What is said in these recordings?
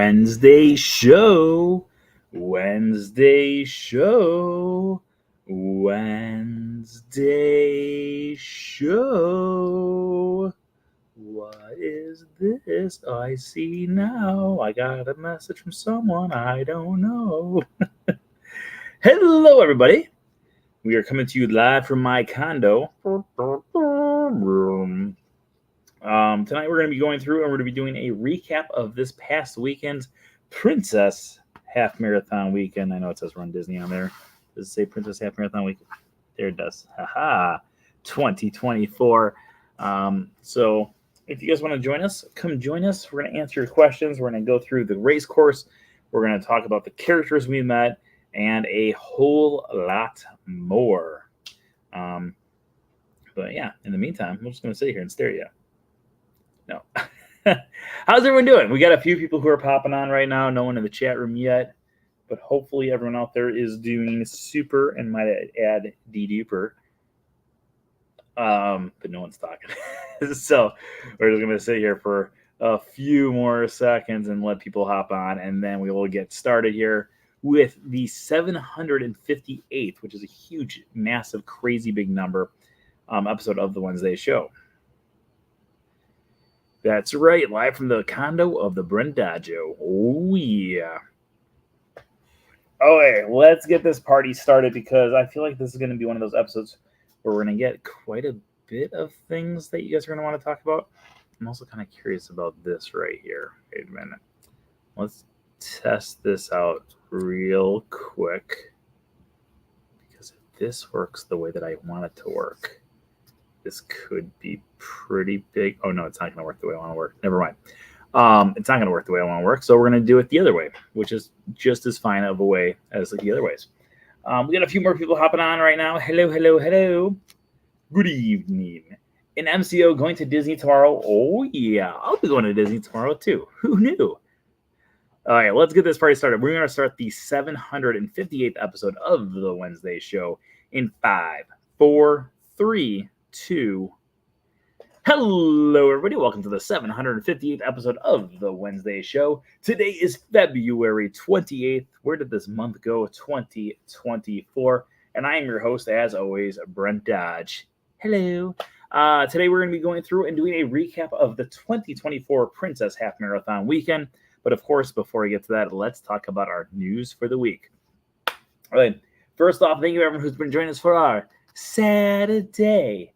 Wednesday show. Wednesday show. Wednesday show. What is this I see now? I got a message from someone I don't know. Hello, everybody. We are coming to you live from my condo. Tonight we're going to be going through and we're going to be doing a recap of this past weekend's Princess Half Marathon Weekend. I know it says Run Disney on there. Does it say Princess Half Marathon Weekend? There it does. Haha. 2024. So if you guys want to join us, come join us. We're going to answer your questions. We're going to go through the race course. We're going to talk about the characters we met and a whole lot more. But yeah, in the meantime, I'm just going to sit here and stare at you. No. How's everyone doing? We got a few people who are popping on right now. No one in the chat room yet, but hopefully everyone out there is doing super and might add de-duper. But no one's talking. So we're just going to sit here for a few more seconds and let people hop on, and then we will get started here with the 758th, which is a huge, massive, crazy big number, episode of the Wednesday show. That's right, live from the condo of the Brendaggio. Oh, yeah. Okay, let's get this party started because I feel like this is going to be one of those episodes where we're going to get quite a bit of things that you guys are going to want to talk about. I'm also kind of curious about this right here. Wait a minute. Let's test this out real quick because if this works the way that I want it to work, this could be pretty big. Oh, no, it's not going to work the way I want to work. Never mind. It's not going to work the way I want to work. So we're going to do it the other way, which is just as fine of a way as the other ways. We got a few more people hopping on right now. Hello, hello, hello. Good evening. An MCO going to Disney tomorrow. Oh, yeah. I'll be going to Disney tomorrow, too. Who knew? All right, let's get this party started. We're going to start the 758th episode of the Wednesday show in 5, 4, 3, 2. Hello, everybody. Welcome to the 758th episode of the Wednesday show. Today is February 28th. Where did this month go? 2024. And I am your host, as always, Brent Dodge. Hello. Today we're going to be going through and doing a recap of the 2024 Princess Half Marathon Weekend. But of course, before we get to that, let's talk about our news for the week. All right. First off, thank you everyone who's been joining us for our Saturday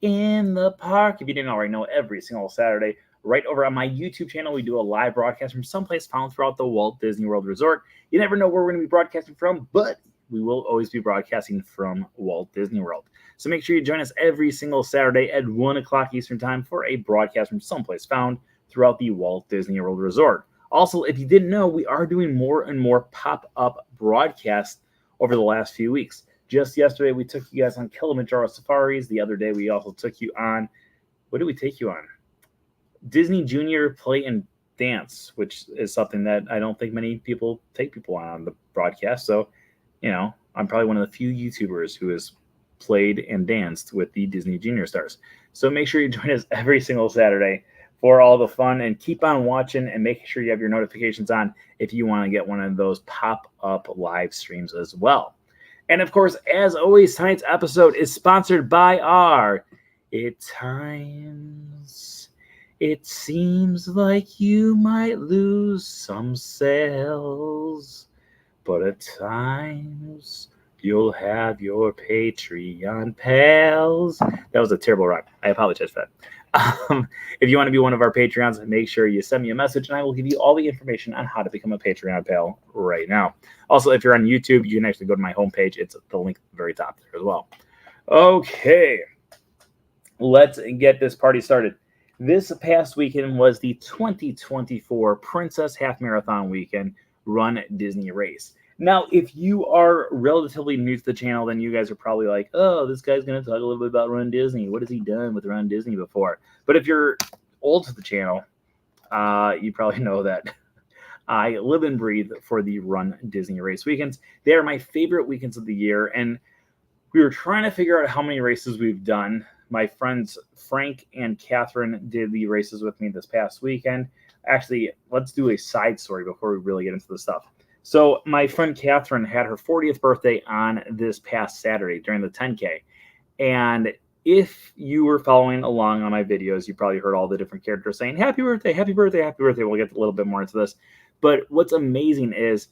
in the Park. If you didn't already know, every single Saturday, right over on my YouTube channel, we do a live broadcast from someplace found throughout the Walt Disney World Resort. You never know where we're going to be broadcasting from, but we will always be broadcasting from Walt Disney World. So make sure you join us every single Saturday at 1 o'clock Eastern Time for a broadcast from someplace found throughout the Walt Disney World Resort. Also, if you didn't know, we are doing more and more pop-up broadcasts over the last few weeks. Just yesterday, we took you guys on Kilimanjaro safaris. The other day, we also took you on, what did we take you on? Disney Junior Play and Dance, which is something that I don't think many people take people on the broadcast. So, you know, I'm probably one of the few YouTubers who has played and danced with the Disney Junior stars. So make sure you join us every single Saturday for all the fun, and keep on watching and make sure you have your notifications on if you want to get one of those pop-up live streams as well. And of course, as always, tonight's episode is sponsored by our At Times It Seems Like You Might Lose Some Sales, but at times you'll have your Patreon pals. That was a terrible rhyme. I apologize for that. If you want to be one of our Patreons, make sure you send me a message and I will give you all the information on how to become a Patreon pal right now. Also, if you're on YouTube, you can actually go to my homepage. It's the link at the very top there as well. Okay, let's get this party started. This past weekend was the 2024 Princess Half Marathon Weekend Run Disney Race. Now, if you are relatively new to the channel, then you guys are probably like, oh, this guy's going to talk a little bit about Run Disney. What has he done with Run Disney before? But if you're old to the channel, you probably know that I live and breathe for the Run Disney race weekends. They are my favorite weekends of the year, and we were trying to figure out how many races we've done. My friends Frank and Catherine did the races with me this past weekend. Actually, let's do a side story before we really get into the stuff. So my friend Catherine had her 40th birthday on this past Saturday during the 10K. And if you were following along on my videos, you probably heard all the different characters saying, happy birthday, happy birthday, happy birthday. We'll get a little bit more into this. But what's amazing is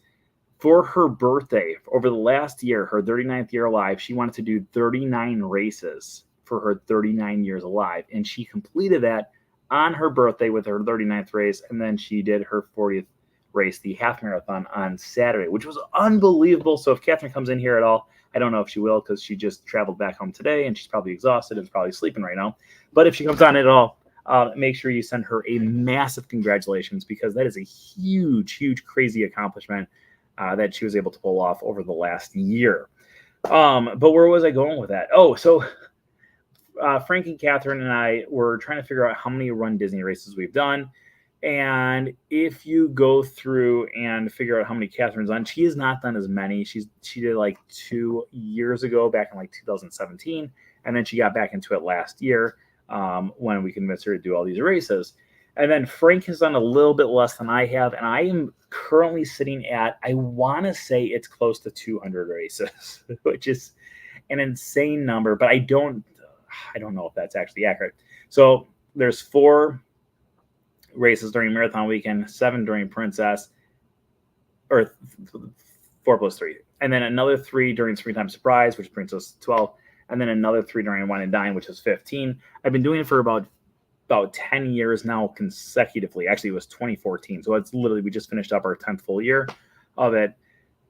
for her birthday, over the last year, her 39th year alive, she wanted to do 39 races for her 39 years alive. And she completed that on her birthday with her 39th race. And then she did her 40th race, the half marathon, on Saturday, which was unbelievable. So if Catherine comes in here at all, I don't know if she will because she just traveled back home today and she's probably exhausted and probably sleeping right now. But if she comes on at all, make sure you send her a massive congratulations because that is a huge, huge, crazy accomplishment that she was able to pull off over the last year. But where was I going with that? Oh, so Frank and Catherine and I were trying to figure out how many Run Disney races we've done. And if you go through and figure out how many Catherine's done, she has not done as many. She did like 2 years ago, back in like 2017, and then she got back into it last year when we convinced her to do all these races. And then Frank has done a little bit less than I have, and I am currently sitting at, I want to say it's close to 200 races, which is an insane number, but I don't know if that's actually accurate. So there's 4 races during marathon weekend, 7 during Princess, or 4 plus 3, and then another 3 during Springtime Surprise, which brings us 12, and then another 3 during Wine and Dine, which is 15. I've been doing it for about 10 years now consecutively. Actually, it was 2014, so it's literally, we just finished up our 10th full year of it.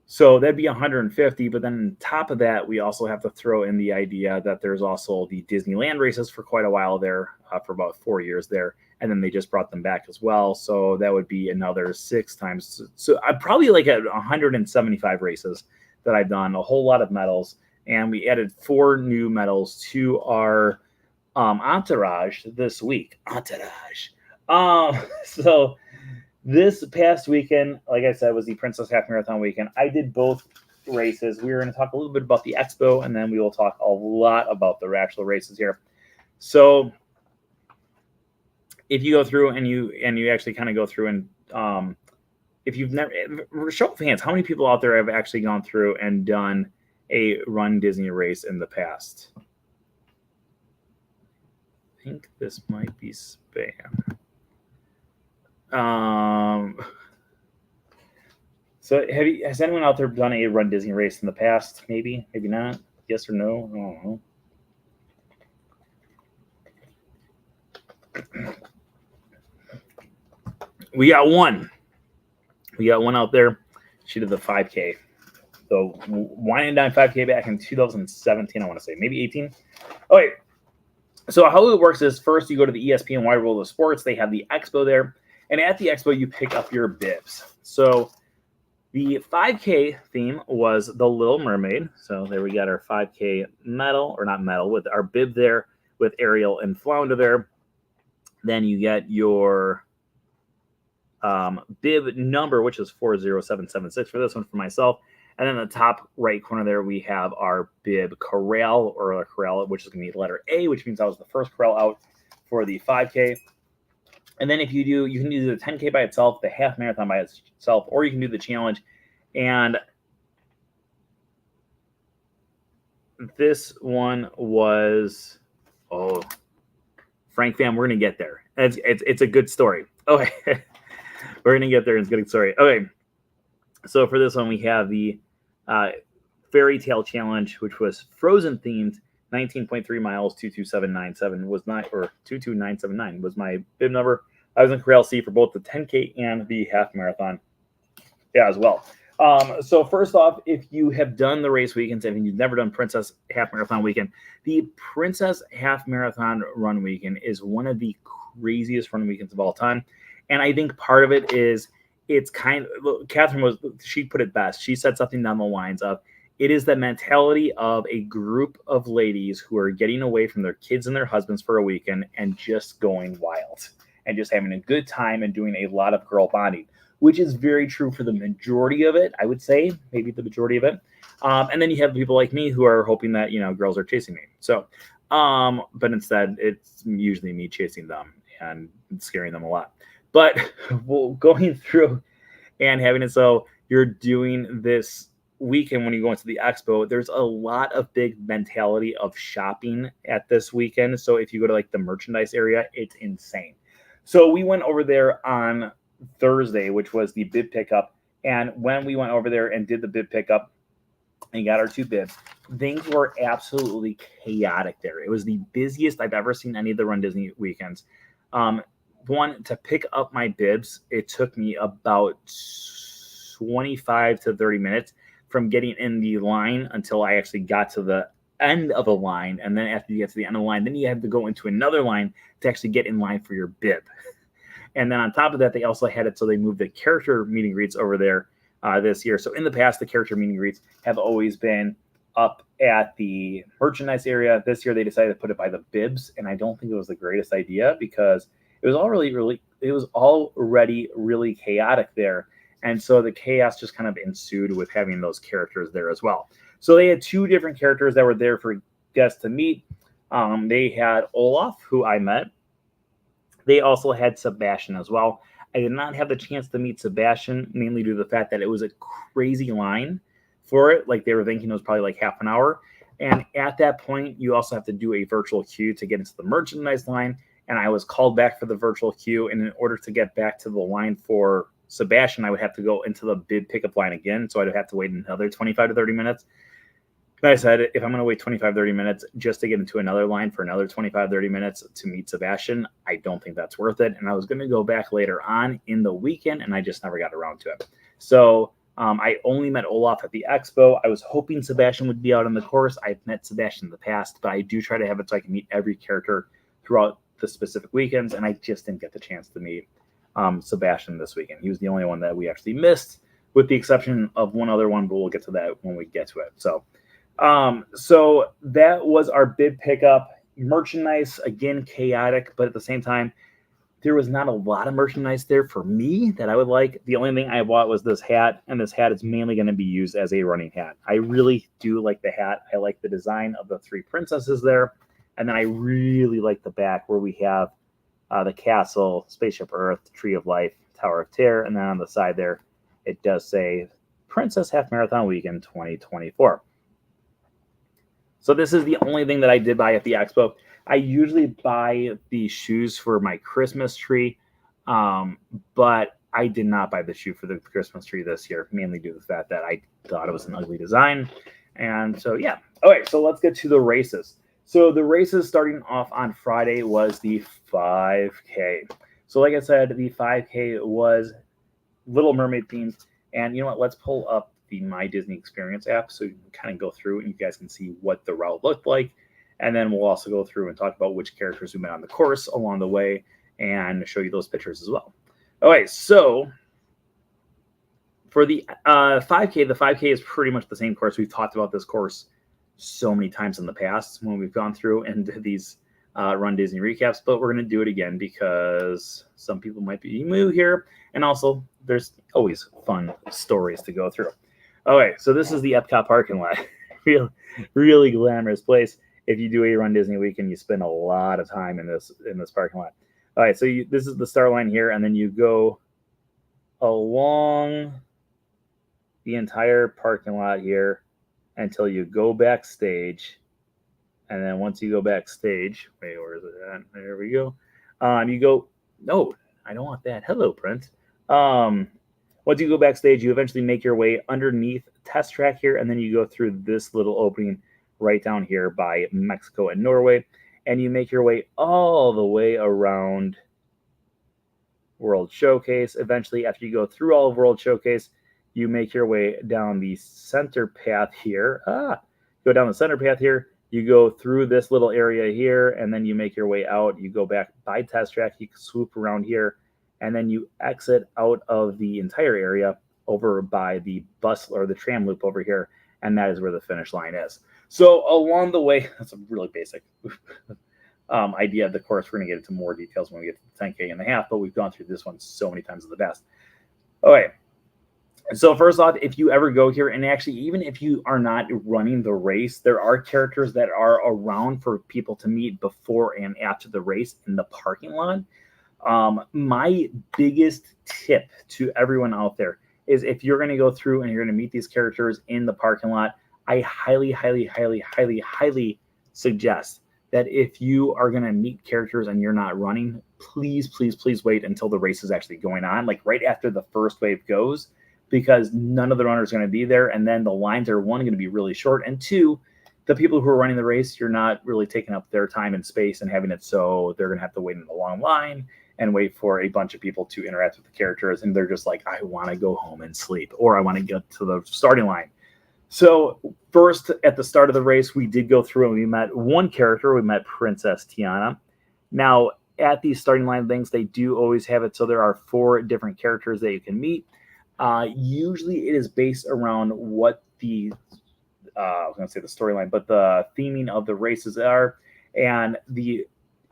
So that'd be 150, but then on top of that, we also have to throw in the idea that there's also the Disneyland races for quite a while there, for about 4 years there, and then they just brought them back as well. So that would be another 6 times. So I'm probably like at 175 races that I've done, a whole lot of medals, and we added 4 new medals to our entourage this week. So this past weekend, like I said, was the Princess Half Marathon weekend. I did both races. We're going to talk a little bit about the expo, and then we will talk a lot about the actual races here. So if you go through and you actually kind of go through and if you've never, show of hands, how many people out there have actually gone through and done a Run Disney race in the past? I think this might be spam. So has anyone out there done a Run Disney race in the past? Maybe not. Yes or no? I don't know. We got one out there. She did the 5K. So Wine and Dine 5K back in 2017, I want to say, maybe 18. Okay. So how it works is first you go to the ESPN Wide World of Sports. They have the expo there. And at the expo, you pick up your bibs. So the 5K theme was The Little Mermaid. So there we got our 5K medal, or not medal, with our bib there with Ariel and Flounder there. Then you get your bib number, which is 40776 for this one for myself. And then in the top right corner there, we have our bib corral, or a corral, which is going to be letter A, which means I was the first corral out for the 5K. And then if you do, you can do the 10K by itself, the half marathon by itself, or you can do the challenge. And this one was, Frank fam, we're going to get there. It's a good story. Okay. We're going to get there. It's a good story. Okay. So for this one, we have the Fairy Tale Challenge, which was Frozen themed. 19.3 miles, 22797 was not, or 22979 was my bib number. I was in Corral C for both the 10K and the half marathon, as well. So first off, if you have done the race weekends and you've never done Princess Half Marathon Weekend, the Princess Half Marathon Run Weekend is one of the craziest run weekends of all time. And I think part of it is it's kind of, Catherine she put it best. She said something down the lines of, it is the mentality of a group of ladies who are getting away from their kids and their husbands for a weekend and just going wild and just having a good time and doing a lot of girl bonding, which is very true for the majority of it, I would say, maybe the majority of it. And then you have people like me who are hoping that, girls are chasing me. So, but instead, it's usually me chasing them and scaring them a lot. But well, going through and having it so you're doing this weekend when you go into the expo, there's a lot of big mentality of shopping at this weekend. So if you go to like the merchandise area, it's insane. So we went over there on Thursday, which was the bib pickup. And when we went over there and did the bib pickup and got our two bibs, things were absolutely chaotic there. It was the busiest I've ever seen any of the Run Disney weekends. One, to pick up my bibs, it took me about 25 to 30 minutes from getting in the line until I actually got to the end of the line. And then after you get to the end of the line, then you have to go into another line to actually get in line for your bib. And then on top of that, they also had it so they moved the character meet and greets over there this year. So in the past, the character meet and greets have always been up at the merchandise area. This year, they decided to put it by the bibs, and I don't think it was the greatest idea because it was already really chaotic there. And so the chaos just kind of ensued with having those characters there as well. So they had two different characters that were there for guests to meet. They had Olaf, who I met. They also had Sebastian as well. I did not have the chance to meet Sebastian, mainly due to the fact that it was a crazy line for it. Like they were thinking it was probably like half an hour. And at that point, you also have to do a virtual queue to get into the merchandise line. And I was called back for the virtual queue. And in order to get back to the line for Sebastian, I would have to go into the bid pickup line again. So I'd have to wait another 25 to 30 minutes. And I said, if I'm going to wait 25, 30 minutes just to get into another line for another 25, 30 minutes to meet Sebastian, I don't think that's worth it. And I was going to go back later on in the weekend, and I just never got around to it. So I only met Olaf at the expo. I was hoping Sebastian would be out on the course. I've met Sebastian in the past, but I do try to have it so I can meet every character throughout the specific weekends, and I just didn't get the chance to meet Sebastian this weekend. He was the only one that we actually missed, with the exception of one other one, but we'll get to that when we get to it. So that was our bid pickup. Merchandise, again, chaotic, but at the same time, there was not a lot of merchandise there for me that I would like. The only thing I bought was this hat, and this hat is mainly going to be used as a running hat. I really do like the hat. I like the design of the three princesses there. And then I really like the back where we have the castle, Spaceship Earth, Tree of Life, Tower of Terror. And then on the side there, it does say Princess Half Marathon Weekend 2024. So this is the only thing that I did buy at the expo. I usually buy the shoes for my Christmas tree, but I did not buy the shoe for the Christmas tree this year, mainly due to the fact that I thought it was an ugly design. And so, yeah. Okay, so let's get to the races. So the races starting off on Friday was the 5K. So like I said, the 5K was Little Mermaid themed. And you know what? Let's pull up the My Disney Experience app so you can kind of go through and you guys can see what the route looked like. And then we'll also go through and talk about which characters we met on the course along the way and show you those pictures as well. Okay, so for the 5K, the 5K is pretty much the same course. We've talked about this course so many times in the past when we've gone through and did these Run Disney recaps, but we're going to do it again because some people might be new here. And also, there's always fun stories to go through. Okay, so this is the Epcot parking lot. really glamorous place. If you do a Run Disney weekend, you spend a lot of time in this parking lot. All right, so this is the start line here, and then you go along the entire parking lot here until you go backstage. And then once you go backstage, wait, where is it at? There we go. You go, no, I don't want that. Hello, Prince. Once you go backstage, you eventually make your way underneath Test Track here, and then you go through this little opening right down here by Mexico and Norway, and you make your way all the way around World Showcase. Eventually, after you go through all of World Showcase, you make your way down the center path here. Go down the center path here. You go through this little area here, and then you make your way out. You go back by Test Track. You swoop around here, and then you exit out of the entire area over by the bus or the tram loop over here, and that is where the finish line is. So along the way, that's a really basic idea of the course. We're going to get into more details when we get to the 10K and a half, but we've gone through this one so many times in the past. Okay. So first off, if you ever go here, and actually even if you are not running the race, there are characters that are around for people to meet before and after the race in the parking lot. My biggest tip to everyone out there is if you're going to go through and you're going to meet these characters in the parking lot, I highly, highly, highly, highly, highly suggest that if you are going to meet characters and you're not running, please, please, please wait until the race is actually going on, like right after the first wave goes, because none of the runners are going to be there. And then the lines are, one, going to be really short, and two, the people who are running the race, you're not really taking up their time and space and having it so they're going to have to wait in a long line and wait for a bunch of people to interact with the characters. And they're just like, I want to go home and sleep, or I want to get to the starting line. So first, at the start of the race, we did go through and we met one character. We met Princess Tiana. Now, at these starting line things, they do always have it so there are 4 different characters that you can meet. Usually it is based around what the I was going to say the storyline, but the theming of the races are. And the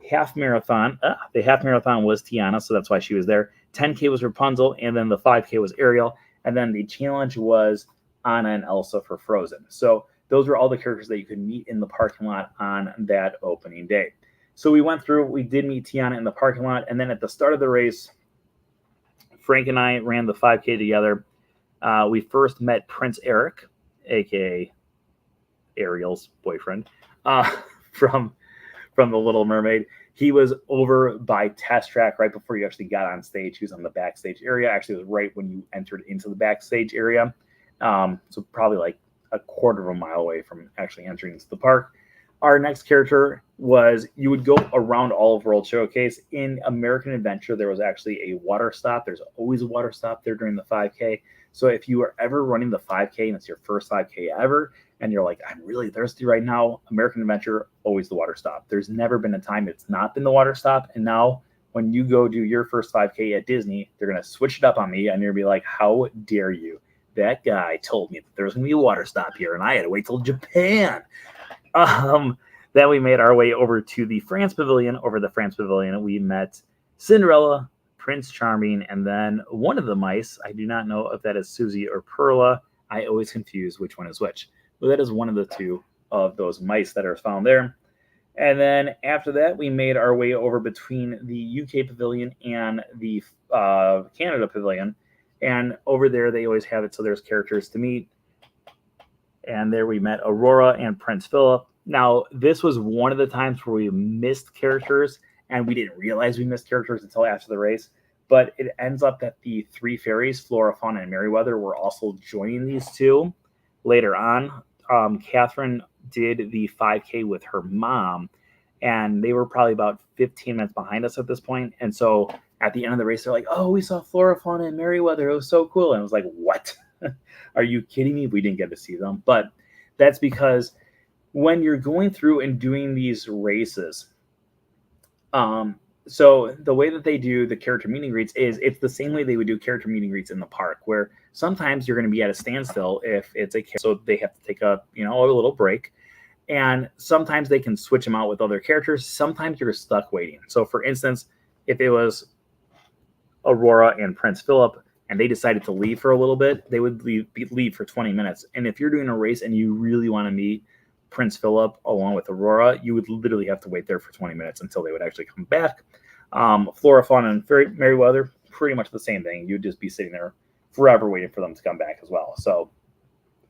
half marathon was Tiana, so that's why she was there. 10K was Rapunzel, and then the 5K was Ariel, and then the challenge was Anna and Elsa for Frozen. So those were all the characters that you could meet in the parking lot on that opening day. So we went through, we did meet Tiana in the parking lot, and then at the start of the race, Frank and I ran the 5K together. We first met Prince Eric, aka Ariel's boyfriend, from The Little Mermaid. He was over by Test Track right before you actually got on stage. He was on the backstage area. Actually, it was right when you entered into the backstage area. So probably like a quarter of a mile away from actually entering into the park. Our next character was, you would go around all of World Showcase. In American Adventure, there was actually a water stop. There's always a water stop there during the 5K. So if you are ever running the 5K and it's your first 5K ever, and you're like, I'm really thirsty right now, American Adventure, always the water stop. There's never been a time it's not been the water stop. And now when you go do your first 5K at Disney, they're going to switch it up on me, and you're going to be like, how dare you? That guy told me that there was going to be a water stop here, and I had to wait till Japan. Then we made our way over to the France Pavilion. Over the France Pavilion, we met Cinderella, Prince Charming, and then one of the mice. I do not know if that is Susie or Perla. I always confuse which one is which. But that is one of the 2 of those mice that are found there. And then after that, we made our way over between the UK Pavilion and the Canada Pavilion. And over there, they always have it so there's characters to meet. And there we met Aurora and Prince Philip. Now, this was one of the times where we missed characters, and we didn't realize we missed characters until after the race. But it ends up that the 3 fairies, Flora, Fauna, and Merryweather, were also joining these 2 later on. Catherine did the 5K with her mom, and they were probably about 15 minutes behind us at this point. And so at the end of the race, they're like, oh, we saw Flora, Fauna, and Merryweather. It was so cool. And I was like, what? Are you kidding me? We didn't get to see them. But that's because when you're going through and doing these races, so the way that they do the character meet and greets is it's the same way they would do character meet and greets in the park, where sometimes you're going to be at a standstill if it's so they have to take a little break, and sometimes they can switch them out with other characters. Sometimes you're stuck waiting. So for instance, if it was Aurora and Prince Philip and they decided to leave for a little bit, they would leave for 20 minutes. And if you're doing a race and you really want to meet Prince Philip along with Aurora, you would literally have to wait there for 20 minutes until they would actually come back. Flora, Fauna, and Merryweather, pretty much the same thing. You'd just be sitting there forever waiting for them to come back as well. So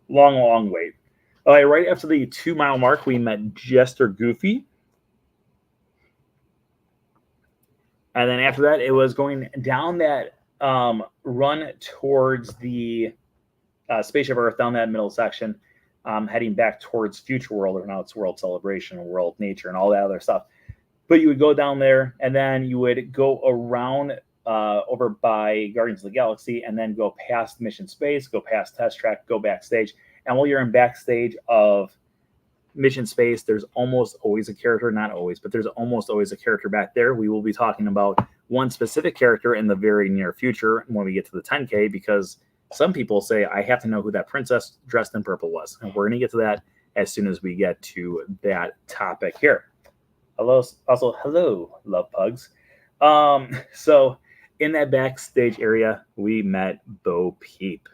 long wait. Right after the 2-mile mark, we met Jester Goofy. And then after that, it was going down that run towards the Spaceship Earth, down that middle section, heading back towards Future World, or now it's World Celebration, World Nature, and all that other stuff. But you would go down there, and then you would go around over by Guardians of the Galaxy, and then go past Mission Space, go past Test Track, go backstage. And while you're in backstage of Mission Space, there's almost always a character, not always, but there's almost always a character back there. We will be talking about one specific character in the very near future when we get to the 10K, because some people say, I have to know who that princess dressed in purple was. And we're going to get to that as soon as we get to that topic here. Hello, love pugs. So in that backstage area, we met Bo Peep.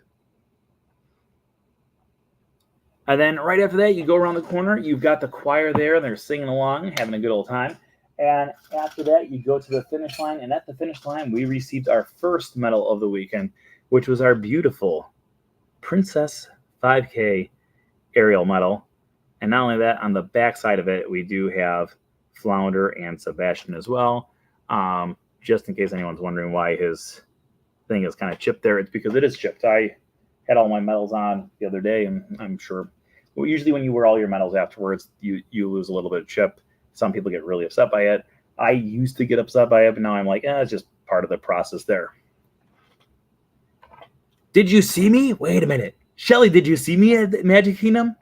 And then right after that, you go around the corner. You've got the choir there, and they're singing along, having a good old time. And after that, you go to the finish line. And at the finish line, we received our first medal of the weekend, which was our beautiful Princess 5K aerial medal. And not only that, on the back side of it, we do have Flounder and Sebastian as well. Just in case anyone's wondering why his thing is kind of chipped there, it's because it is chipped. I had all my medals on the other day, and I'm sure usually when you wear all your medals afterwards, you lose a little bit of chip. Some people get really upset by it. I used to get upset by it, but now I'm like, it's just part of the process there. Did you see me? Wait a minute. Shelly, did you see me at Magic Kingdom?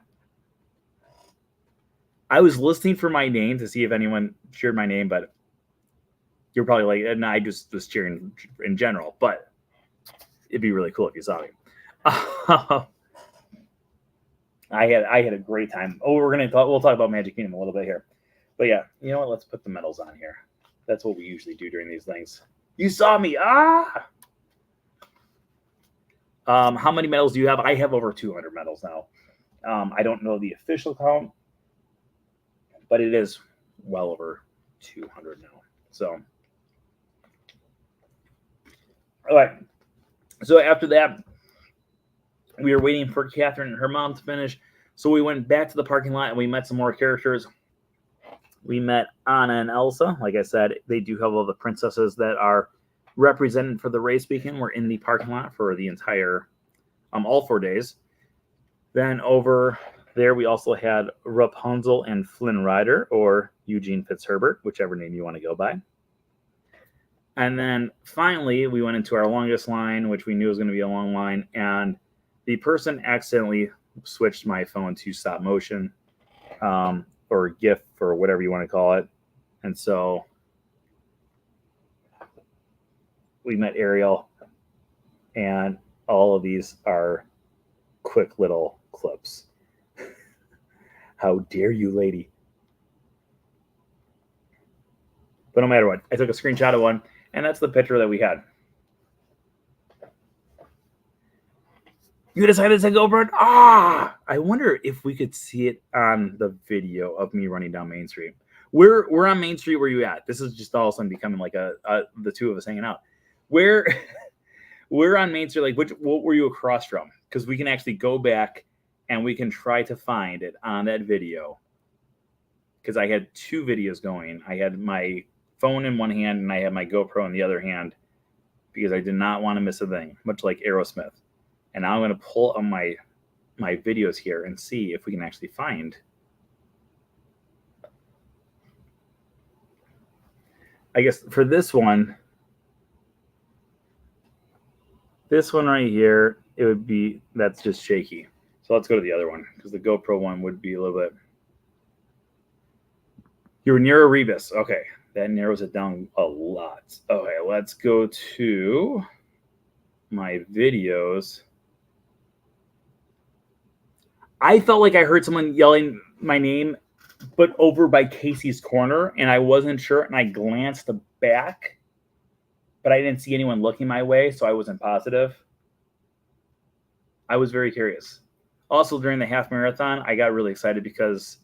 I was listening for my name to see if anyone cheered my name, but you're probably like, and I just was cheering in general, but it'd be really cool if you saw me. I had a great time. Oh, we'll talk about Magic Kingdom a little bit here. But yeah, you know what? Let's put the medals on here. That's what we usually do during these things. You saw me. How many medals do you have? I have over 200 medals now. I don't know the official count, but it is well over 200 now. So, all right. So after that, we were waiting for Catherine and her mom to finish. So we went back to the parking lot and we met some more characters. We met Anna and Elsa. Like I said, they do have all the princesses that are represented for the race weekend. We're in the parking lot for the entire, all 4 days. Then over there, we also had Rapunzel and Flynn Rider, or Eugene Fitzherbert, whichever name you want to go by. And then finally, we went into our longest line, which we knew was going to be a long line. And the person accidentally switched my phone to stop motion, or GIF, or whatever you want to call it. And so we met Ariel, and all of these are quick little clips. How dare you, lady? But no matter what, I took a screenshot of one, and that's the picture that we had. You decided to go, Bird? I wonder if we could see it on the video of me running down Main Street. We're on Main Street. Where you at? This is just all of a sudden becoming like the two of us hanging out. We're on Main Street. Like, what were you across from? Because we can actually go back and we can try to find it on that video. Because I had two videos going. I had my phone in one hand and I had my GoPro in the other hand because I did not want to miss a thing, much like Aerosmith. And now I'm going to pull on my videos here and see if we can actually find. I guess for this one right here, it would be, that's just shaky. So let's go to the other one because the GoPro one would be a little bit. You're near Erebus. Okay, that narrows it down a lot. Okay, let's go to my videos. I felt like I heard someone yelling my name, but over by Casey's corner, and I wasn't sure, and I glanced back, but I didn't see anyone looking my way, so I wasn't positive. I was very curious. Also, during the half marathon, I got really excited because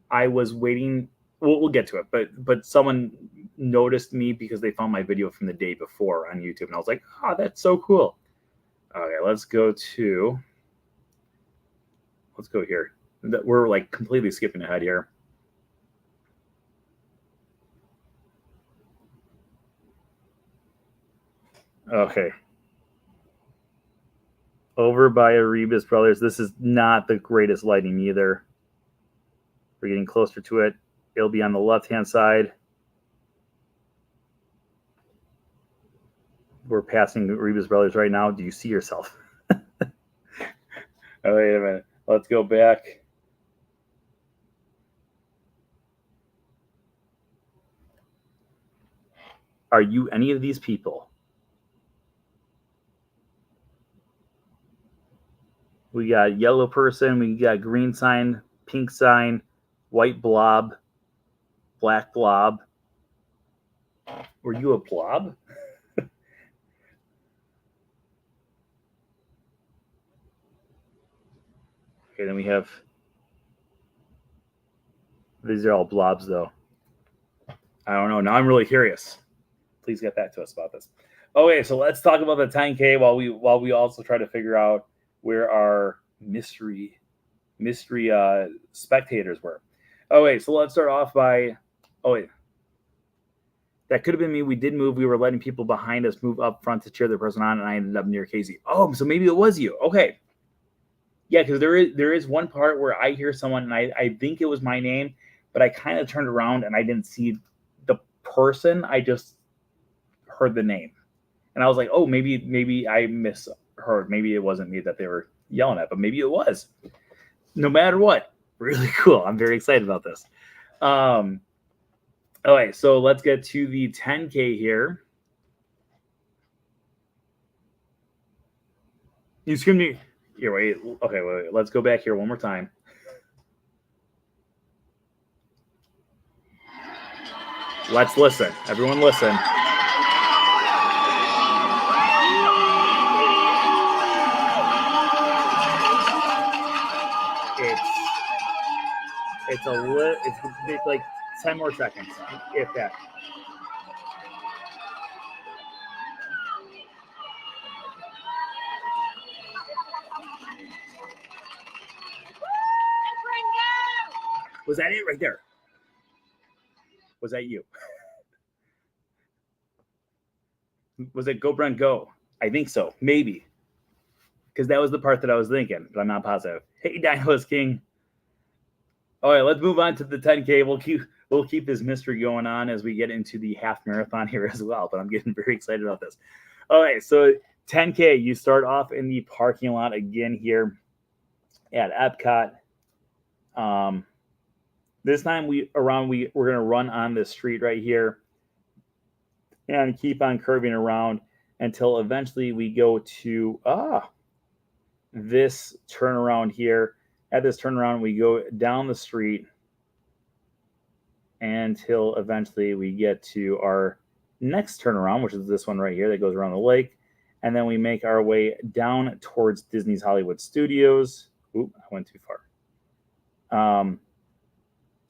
I was waiting. We'll get to it, but someone noticed me because they found my video from the day before on YouTube, and I was like, that's so cool. Okay, let's go here. We're like completely skipping ahead here. Okay. Over by Erebus Brothers. This is not the greatest lighting either. We're getting closer to it. It'll be on the left-hand side. We're passing Erebus Brothers right now. Do you see yourself? Oh, wait a minute. Let's go back. Are you any of these people? We got yellow person. We got green sign, pink sign, white blob, black blob. Were you a blob? Okay, then we have. These are all blobs, though. I don't know. Now I'm really curious. Please get back to us about this. Okay, so let's talk about the 10K while we also try to figure out where our mystery spectators were. Okay, so let's start off by. Oh wait, that could have been me. We did move. We were letting people behind us move up front to cheer the person on, and I ended up near Casey. Oh, so maybe it was you. Okay, yeah, because there is one part where I hear someone, and I think it was my name, but I kind of turned around and I didn't see the person. I just heard the name, and I was like, oh, maybe I misheard. Maybe it wasn't me that they were yelling at, but maybe it was. No matter what, really cool. I'm very excited about this. Okay, so let's get to the 10K here. You screamed me. Here, wait. Okay, wait. Let's go back here one more time. Let's listen. Everyone listen. It's like 10 more seconds, if that. Was that it right there? Was that you? Was it Go Brent Go? I think so. Maybe. Because that was the part that I was thinking, but I'm not positive. Hey, Dino's King. All right, let's move on to the 10K. We'll keep this mystery going on as we get into the half marathon here as well. But I'm getting very excited about this. All right, so 10K. You start off in the parking lot again here at Epcot. This time we're gonna run on this street right here and keep on curving around until eventually we go to this turnaround here. At this turnaround, we go down the street until eventually we get to our next turnaround, which is this one right here that goes around the lake. And then we make our way down towards Disney's Hollywood Studios. Oop, I went too far.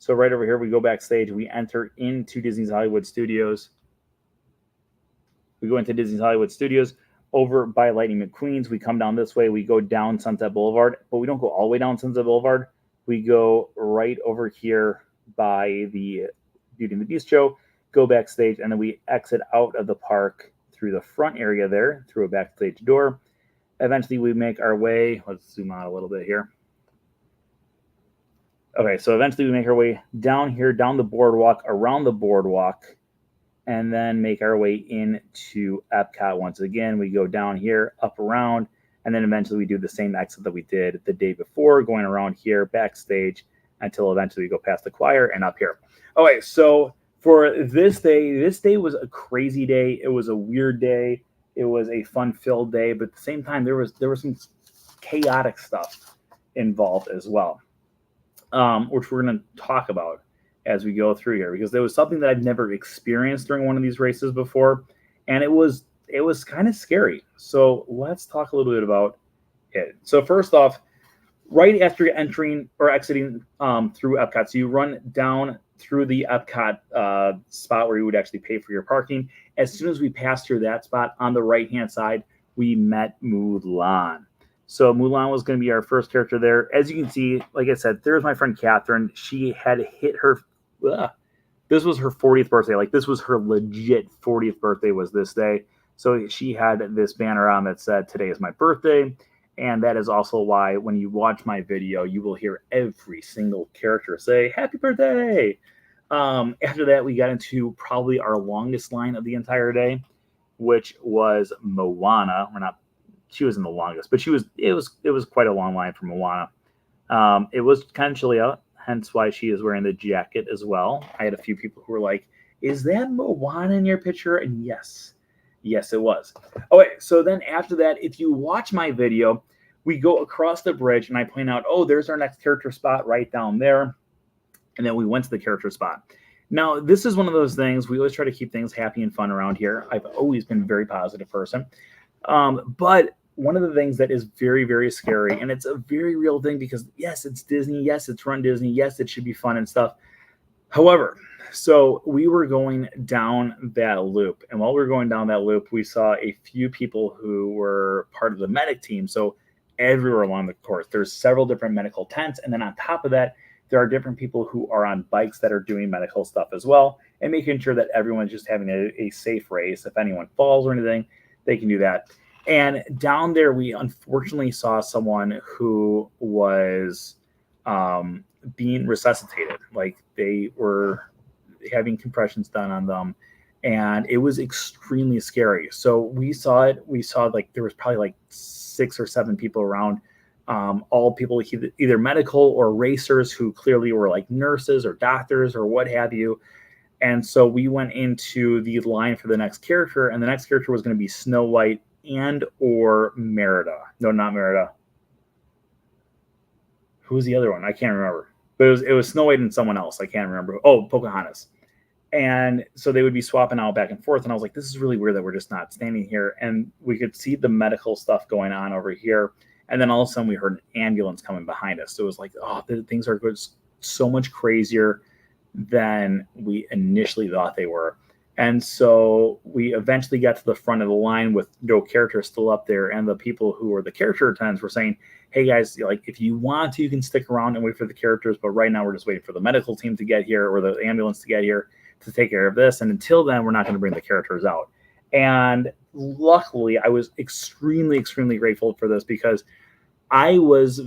So right over here, we go backstage. We enter into Disney's Hollywood Studios. We go into Disney's Hollywood Studios over by Lightning McQueen's. We come down this way. We go down Sunset Boulevard, but we don't go all the way down Sunset Boulevard. We go right over here by the Beauty and the Beast show, go backstage, and then we exit out of the park through the front area there, through a backstage door. Eventually, we make our way. Let's zoom out a little bit here. Okay, so eventually we make our way down here, down the boardwalk, around the boardwalk, and then make our way into Epcot once again. We go down here, up around, and then eventually we do the same exit that we did the day before, going around here, backstage, until eventually we go past the choir and up here. Okay, so for this day was a crazy day. It was a weird day. It was a fun-filled day, but at the same time, there was some chaotic stuff involved as well, which we're going to talk about as we go through here, because there was something that I've never experienced during one of these races before, and it was kind of scary. So let's talk a little bit about it. So first off, right after entering or exiting through Epcot, so you run down through the Epcot spot where you would actually pay for your parking. As soon as we passed through that spot, on the right-hand side, we met Mulan. So Mulan was going to be our first character there. As you can see, like I said, there's my friend Catherine. She had hit her. This was her 40th birthday. Like, this was her legit 40th birthday was this day. So she had this banner on that said, "Today is my birthday." And that is also why when you watch my video, you will hear every single character say, "Happy birthday." After that, we got into probably our longest line of the entire day, which was Moana. She wasn't the longest, but it was quite a long line for Moana. It was kind of chilly out, hence why she is wearing the jacket as well. I had a few people who were like, "Is that Moana in your picture?" And yes, it was. Okay, so then after that, if you watch my video, we go across the bridge and I point out, oh, there's our next character spot right down there. And then we went to the character spot. Now, this is one of those things, we always try to keep things happy and fun around here. I've always been a very positive person. But one of the things that is very, very scary, and it's a very real thing because, yes, it's Disney. Yes, it's Run Disney. Yes, it should be fun and stuff. However, so we were going down that loop, and while we were going down that loop, we saw a few people who were part of the medic team. So everywhere along the course, there's several different medical tents, and then on top of that, there are different people who are on bikes that are doing medical stuff as well, and making sure that everyone's just having a safe race. If anyone falls or anything, they can do that. And down there, we unfortunately saw someone who was being resuscitated. Like they were having compressions done on them, and it was extremely scary. So we saw it. We saw like there was probably like 6 or 7 people around, all people either medical or racers who clearly were like nurses or doctors or what have you. And so we went into the line for the next character, and the next character was going to be Snow White and or Merida. No, not Merida. Who was the other one? I can't remember. But it was Snow White and someone else. I can't remember. Oh, Pocahontas. And so they would be swapping out back and forth. And I was like, this is really weird that we're just not standing here. And we could see the medical stuff going on over here. And then all of a sudden we heard an ambulance coming behind us. So it was like, oh, things are good, so much crazier than we initially thought they were. And so we eventually got to the front of the line with no character still up there. And the people who were the character attendants were saying, hey guys, like if you want to, you can stick around and wait for the characters. But right now we're just waiting for the medical team to get here or the ambulance to get here to take care of this. And until then, we're not going to bring the characters out. And luckily, I was extremely, extremely grateful for this because I was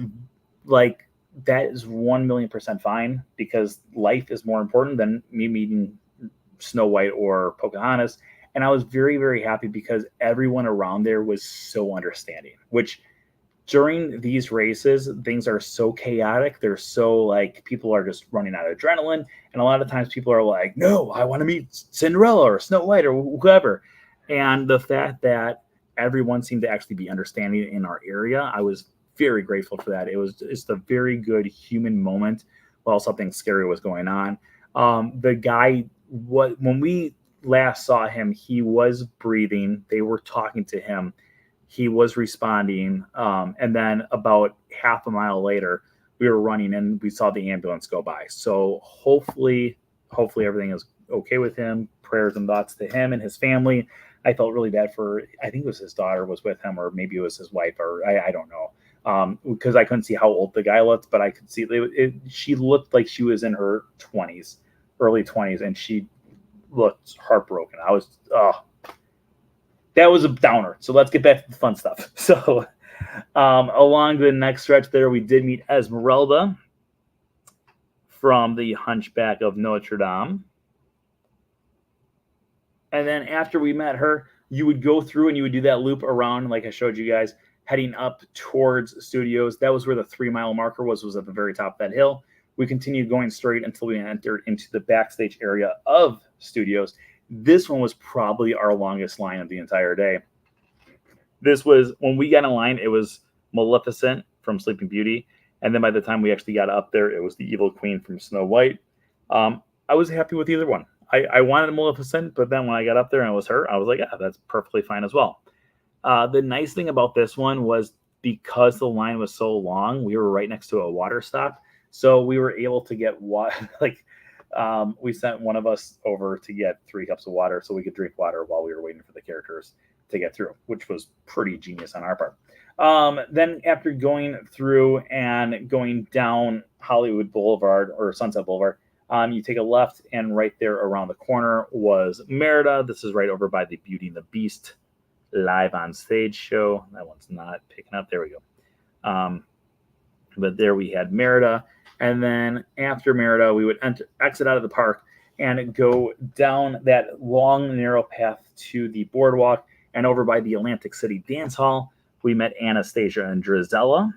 like, that is 1,000,000% fine because life is more important than me meeting Snow White or Pocahontas. And I was very, very happy because everyone around there was so understanding, which during these races, things are so chaotic. They're so like people are just running out of adrenaline. And a lot of times people are like, no, I want to meet Cinderella or Snow White or whoever. And the fact that everyone seemed to actually be understanding in our area, I was very grateful for that. It was just a very good human moment while something scary was going on. The guy, when we last saw him, he was breathing. They were talking to him. He was responding. And then about half a mile later, we were running and we saw the ambulance go by. So hopefully everything is okay with him. Prayers and thoughts to him and his family. I felt really bad for, I think it was his daughter was with him, or maybe it was his wife, or I don't know. Because I couldn't see how old the guy looked, but I could see she looked like she was in her 20s, early 20s, and she looked heartbroken. I was, that was a downer. So let's get back to the fun stuff. So along the next stretch there, we did meet Esmeralda from the Hunchback of Notre Dame. And then after we met her, you would go through and you would do that loop around, like I showed you guys, heading up towards studios. That was where the 3-mile marker was at the very top of that hill. We continued going straight until we entered into the backstage area of studios. This one was probably our longest line of the entire day. This was, when we got in line, it was Maleficent from Sleeping Beauty. And then by the time we actually got up there, it was the Evil Queen from Snow White. I was happy with either one. I wanted Maleficent, but then when I got up there and it was her, I was like, yeah, that's perfectly fine as well. The nice thing about this one was because the line was so long, we were right next to a water stop. So we were able to get water. We sent one of us over to get 3 cups of water so we could drink water while we were waiting for the characters to get through, which was pretty genius on our part. Then after going through and going down Hollywood Boulevard or Sunset Boulevard, you take a left, and right there around the corner was Merida. This is right over by the Beauty and the Beast live on stage show. That one's not picking up. There we go. But there we had Merida. And then after Merida, we would exit out of the park and go down that long, narrow path to the boardwalk. And over by the Atlantic City Dance Hall, we met Anastasia and Drizella.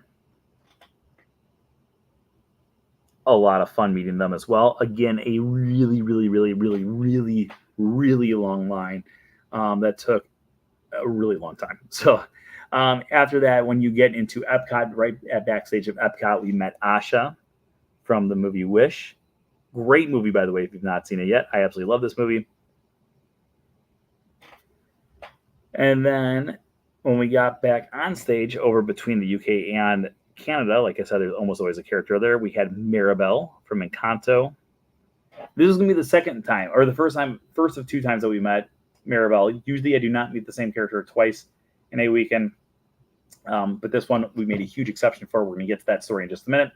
A lot of fun meeting them as well. Again, a really, really, really, really, really, really long line that took a really long time. So after that, when you get into Epcot, right at backstage of Epcot, we met Asha from the movie Wish. Great movie, by the way, if you've not seen it yet. I absolutely love this movie. And then when we got back on stage over between the UK and Canada, like I said, there's almost always a character there. We had Mirabelle from Encanto. This is going to be the second time, or the first of two times that we met Maribel. Usually I do not meet the same character twice in a weekend. But this one we made a huge exception for. We're going to get to that story in just a minute.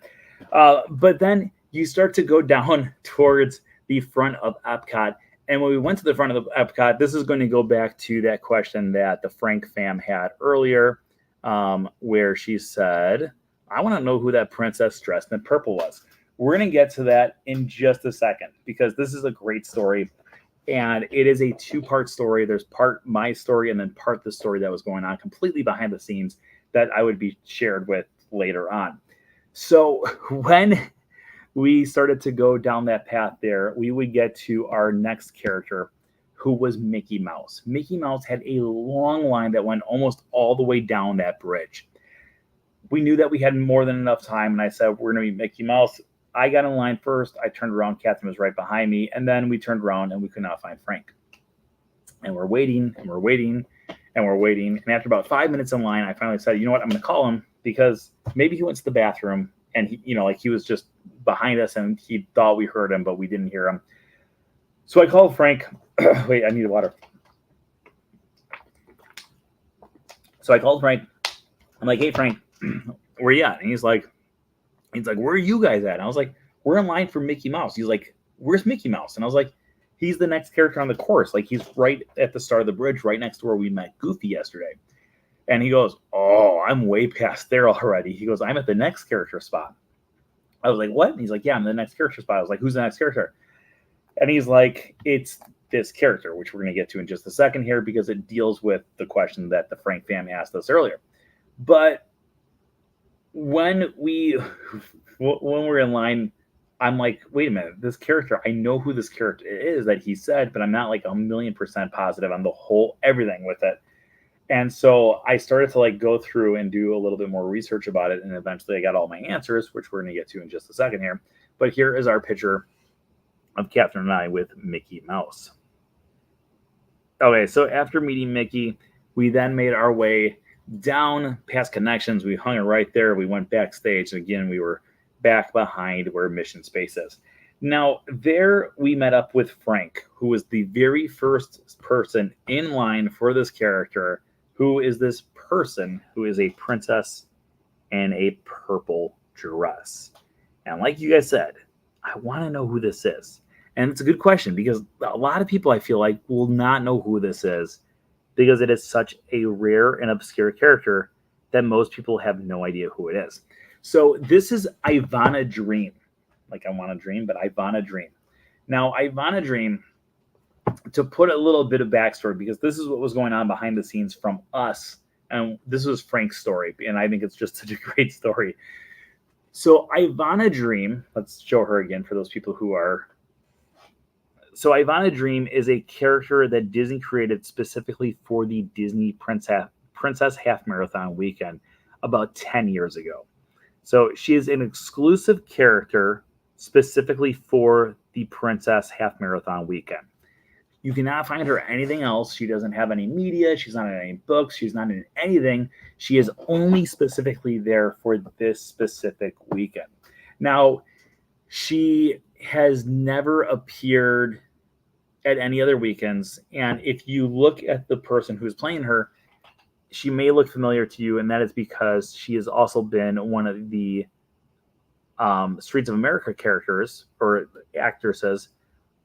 But then you start to go down towards the front of Epcot. And when we went to the front of the Epcot, this is going to go back to that question that the Frank fam had earlier, where she said, I want to know who that princess dressed in purple was. We're going to get to that in just a second, because this is a great story. And it is a two-part story. There's part my story and then part the story that was going on completely behind the scenes that I would be shared with later on. So when we started to go down that path there, we would get to our next character, who was Mickey Mouse. Mickey Mouse had a long line that went almost all the way down that bridge. We knew that we had more than enough time, and I said, we're going to meet Mickey Mouse. I got in line first. I turned around. Catherine was right behind me. And then we turned around and we could not find Frank. And we're waiting and we're waiting and we're waiting. And after about 5 minutes in line, I finally said, you know what? I'm going to call him, because maybe he went to the bathroom and he was just behind us and he thought we heard him, but we didn't hear him. So I called Frank. Wait, I need water. So I called Frank. I'm like, hey, Frank, where you at? And he's like, where are you guys at? And I was like, we're in line for Mickey Mouse. He's like, where's Mickey Mouse? And I was like, he's the next character on the course. Like, he's right at the start of the bridge, right next to where we met Goofy yesterday. And he goes, oh, I'm way past there already. He goes, I'm at the next character spot. I was like, what? And he's like, yeah, I'm the next character spot. I was like, who's the next character? And he's like, it's this character, which we're going to get to in just a second here, because it deals with the question that the Frank fam asked us earlier. But when we're in line, I'm like, wait a minute, this character, I know who this character is that he said, but I'm not like 1,000,000% positive on the whole everything with it. And so I started to like go through and do a little bit more research about it, and eventually I got all my answers, which we're going to get to in just a second here. But here is our picture of Catherine and I with Mickey Mouse. Okay, so after meeting Mickey, we then made our way down past connections. We hung it right there. We went backstage. Again, we were back behind where Mission Space is. Now, there we met up with Frank, who was the very first person in line for this character, who is this person who is a princess in a purple dress. And like you guys said, I want to know who this is. And it's a good question, because a lot of people, I feel like, will not know who this is, because it is such a rare and obscure character that most people have no idea who it is. So this is Ivana Dream. Like I want to dream, but Ivana Dream. Now, Ivana Dream, to put a little bit of backstory, because this is what was going on behind the scenes from us, and this was Frank's story, and I think it's just such a great story. So Ivana Dream, let's show her again for those people who are... So Ivana Dream is a character that Disney created specifically for the Disney Princess Half Marathon weekend about 10 years ago. So she is an exclusive character specifically for the Princess Half Marathon weekend. You cannot find her anything else. She doesn't have any media. She's not in any books. She's not in anything. She is only specifically there for this specific weekend. Now, she has never appeared at any other weekends. And if you look at the person who's playing her, she may look familiar to you, and that is because she has also been one of the Streets of America characters or actresses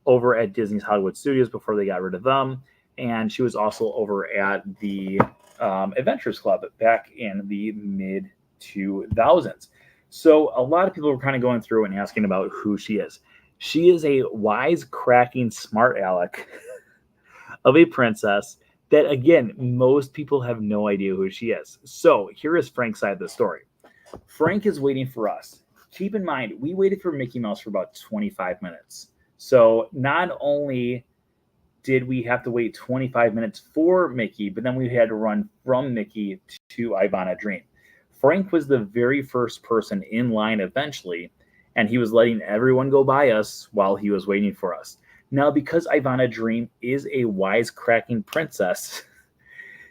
over at Disney's Hollywood Studios before they got rid of them. And she was also over at the Adventures Club back in the mid-2000s. So a lot of people were kind of going through and asking about who she is. She is a wise-cracking smart aleck of a princess that, again, most people have no idea who she is. So here is Frank's side of the story. Frank is waiting for us. Keep in mind, we waited for Mickey Mouse for about 25 minutes. So not only did we have to wait 25 minutes for Mickey, but then we had to run from Mickey to Ivana Dream. Frank was the very first person in line eventually, and he was letting everyone go by us while he was waiting for us. Now, because Ivana Dream is a wisecracking princess,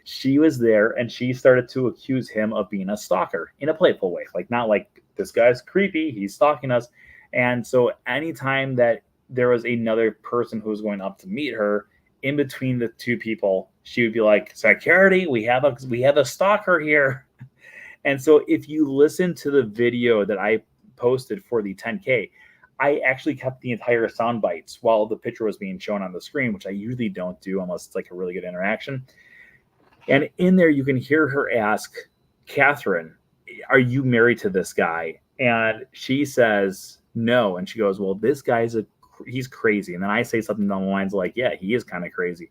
she was there and she started to accuse him of being a stalker in a playful way. Like, not like, this guy's creepy, he's stalking us. And so anytime that there was another person who was going up to meet her, in between the two people, she would be like, "Security, we have a stalker here." And so if you listen to the video that I posted for the 10K, I actually kept the entire sound bites while the picture was being shown on the screen, which I usually don't do unless it's like a really good interaction. And in there, you can hear her ask Catherine, "Are you married to this guy?" And she says no. And she goes, "Well, this guy's he's crazy." And then I say something along the lines like, "Yeah, he is kind of crazy."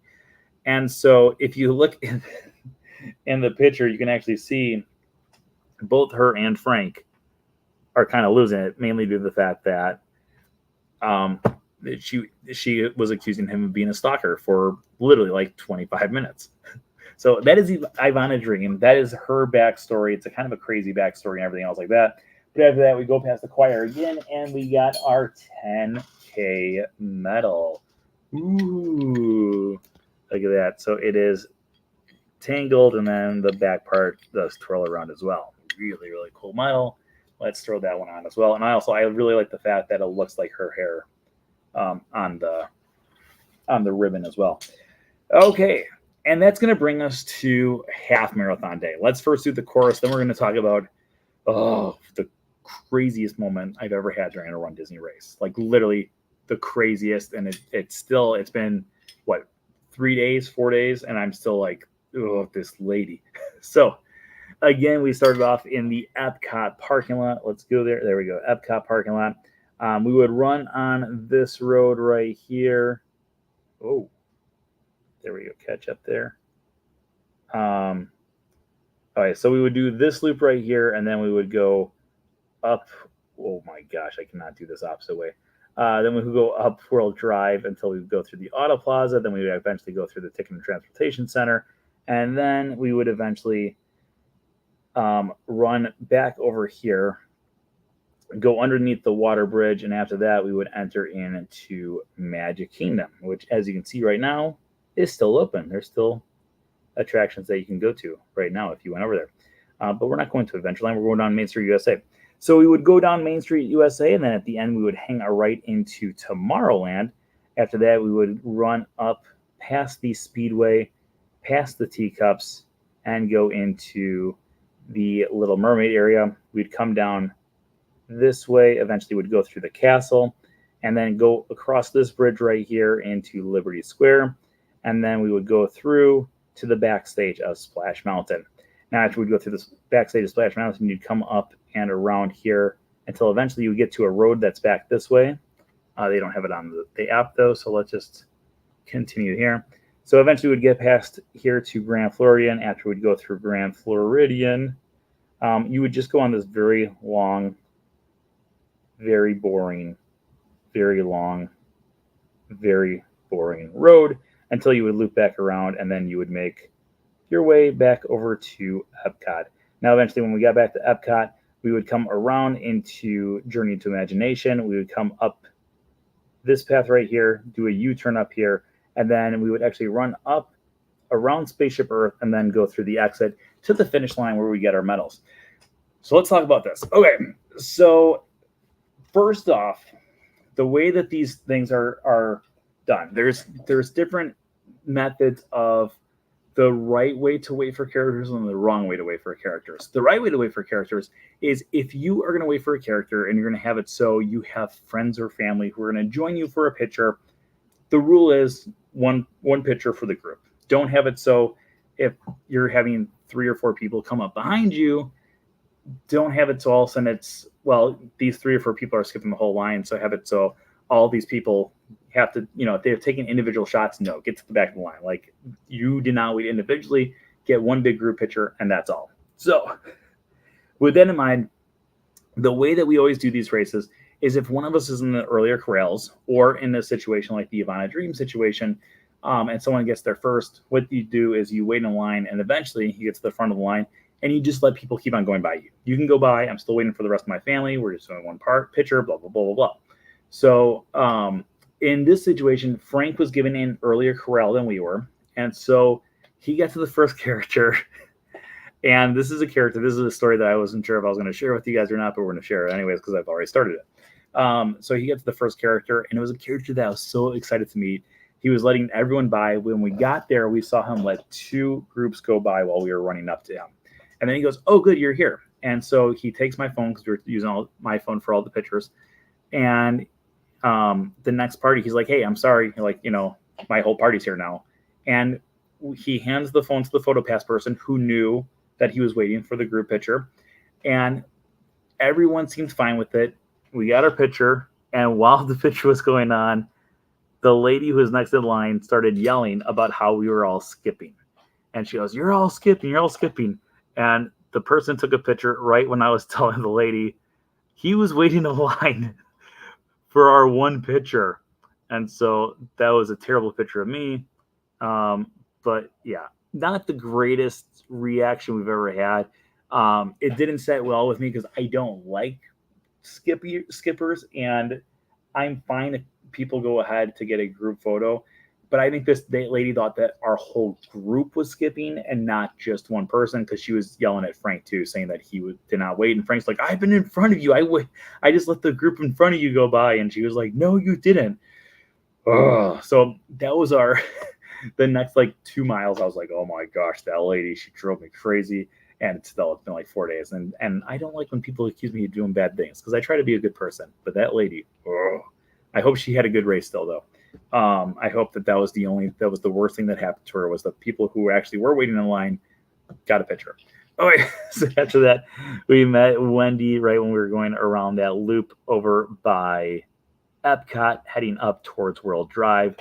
And so if you look in the picture, you can actually see both her and Frank are kind of losing it, mainly due to the fact that um, she was accusing him of being a stalker for literally like 25 minutes. So that is Ivana Dream. That is her backstory. It's a kind of a crazy backstory and everything else like that. But after that, we go past the choir again, and we got our 10K medal. Ooh, look at that. So it is tangled, and then the back part does twirl around as well. Really, really cool medal. Let's throw that one on as well. And I really like the fact that it looks like her hair on the ribbon as well. Okay, and that's going to bring us to half marathon day. Let's first do the course, then we're going to talk about the craziest moment I've ever had during a Run Disney race. Like literally the craziest, and it's been what, 3 days, 4 days, and I'm still like, oh, this lady. So again, we started off in the Epcot parking lot. Let's go there. There we go. Epcot parking lot. We would run on this road right here. Oh, there we go. Catch up there. All right, so we would do this loop right here, and then we would go up. Oh my gosh, I cannot do this opposite way. Then we would go up World Drive until we would go through the Auto Plaza. Then we would eventually go through the Ticket and Transportation Center, and then we would eventually run back over here, go underneath the water bridge, and after that, we would enter into Magic Kingdom, which, as you can see right now, is still open. There's still attractions that you can go to right now if you went over there. But we're not going to Adventureland. We're going down Main Street USA. So we would go down Main Street USA, and then at the end, we would hang a right into Tomorrowland. After that, we would run up past the Speedway, past the Teacups, and go into the Little Mermaid area. We'd come down this way, eventually would go through the castle, and then go across this bridge right here into Liberty Square, and then we would go through to the backstage of Splash Mountain. Now, after we'd go through this backstage of Splash Mountain, you'd come up and around here until eventually you would get to a road that's back this way. They don't have it on the app, though, so let's just continue here. So eventually we'd get past here to Grand Floridian. After we'd go through Grand Floridian, you would just go on this very long, very boring, very long, very boring road until you would loop back around, and then you would make your way back over to Epcot. Now, eventually, when we got back to Epcot, we would come around into Journey to Imagination. We would come up this path right here, do a U-turn up here, and then we would actually run up around Spaceship Earth and then go through the exit to the finish line where we get our medals. So let's talk about this. Okay, so first off, the way that these things are done, there's different methods of the right way to wait for characters and the wrong way to wait for characters. The right way to wait for characters is if you are going to wait for a character and you're going to have it so you have friends or family who are going to join you for a picture, the rule is one picture for the group. Don't have it so if you're having 3 or 4 people come up behind you, don't have it so all of a sudden it's, well, these 3 or 4 people are skipping the whole line, so have it so all these people have to, if they're taking individual shots, no, get to the back of the line. Like, you did not wait individually, get one big group picture, and that's all. So with that in mind, the way that we always do these races is if one of us is in the earlier corrals or in a situation like the Ivana Dream situation, and someone gets there first, what you do is you wait in line, and eventually you get to the front of the line, and you just let people keep on going by you. You can go by. I'm still waiting for the rest of my family. We're just doing one picture, blah, blah, blah, blah, blah. So in this situation, Frank was given an earlier corral than we were. And so he got to the first character. And this is a story that I wasn't sure if I was going to share with you guys or not, but we're going to share it anyways because I've already started it. So he gets the first character, and it was a character that I was so excited to meet. He was letting everyone by. When we got there, we saw him let two groups go by while we were running up to him. And then he goes, "Oh, good, you're here." And so he takes my phone because we were using my phone for all the pictures. And the next party, he's like, "Hey, I'm sorry. Like, my whole party's here now." And he hands the phone to the PhotoPass person who knew that he was waiting for the group picture. And everyone seemed fine with it. We got our picture. And while the picture was going on, the lady who was next in line started yelling about how we were all skipping. And she goes, "You're all skipping. You're all skipping." And the person took a picture right when I was telling the lady he was waiting in line for our one picture. And so that was a terrible picture of me. But yeah, not the greatest reaction we've ever had. It didn't set well with me because I don't like skippers, and I'm fine if people go ahead to get a group photo. But I think this lady thought that our whole group was skipping and not just one person, because she was yelling at Frank too, saying that he did not wait. And Frank's like, "I've been in front of you. I just let the group in front of you go by." And she was like, "No, you didn't." Oh, so that was our the next like 2 miles. I was like, "Oh my gosh, that lady, she drove me crazy." And it's been like 4 days, and I don't like when people accuse me of doing bad things because I try to be a good person. But that lady, oh, I hope she had a good race still, though. I hope that was the worst thing that happened to her, was the people who actually were waiting in line got a picture. Oh, wait. So after that, we met Wendy right when we were going around that loop over by Epcot, heading up towards World Drive.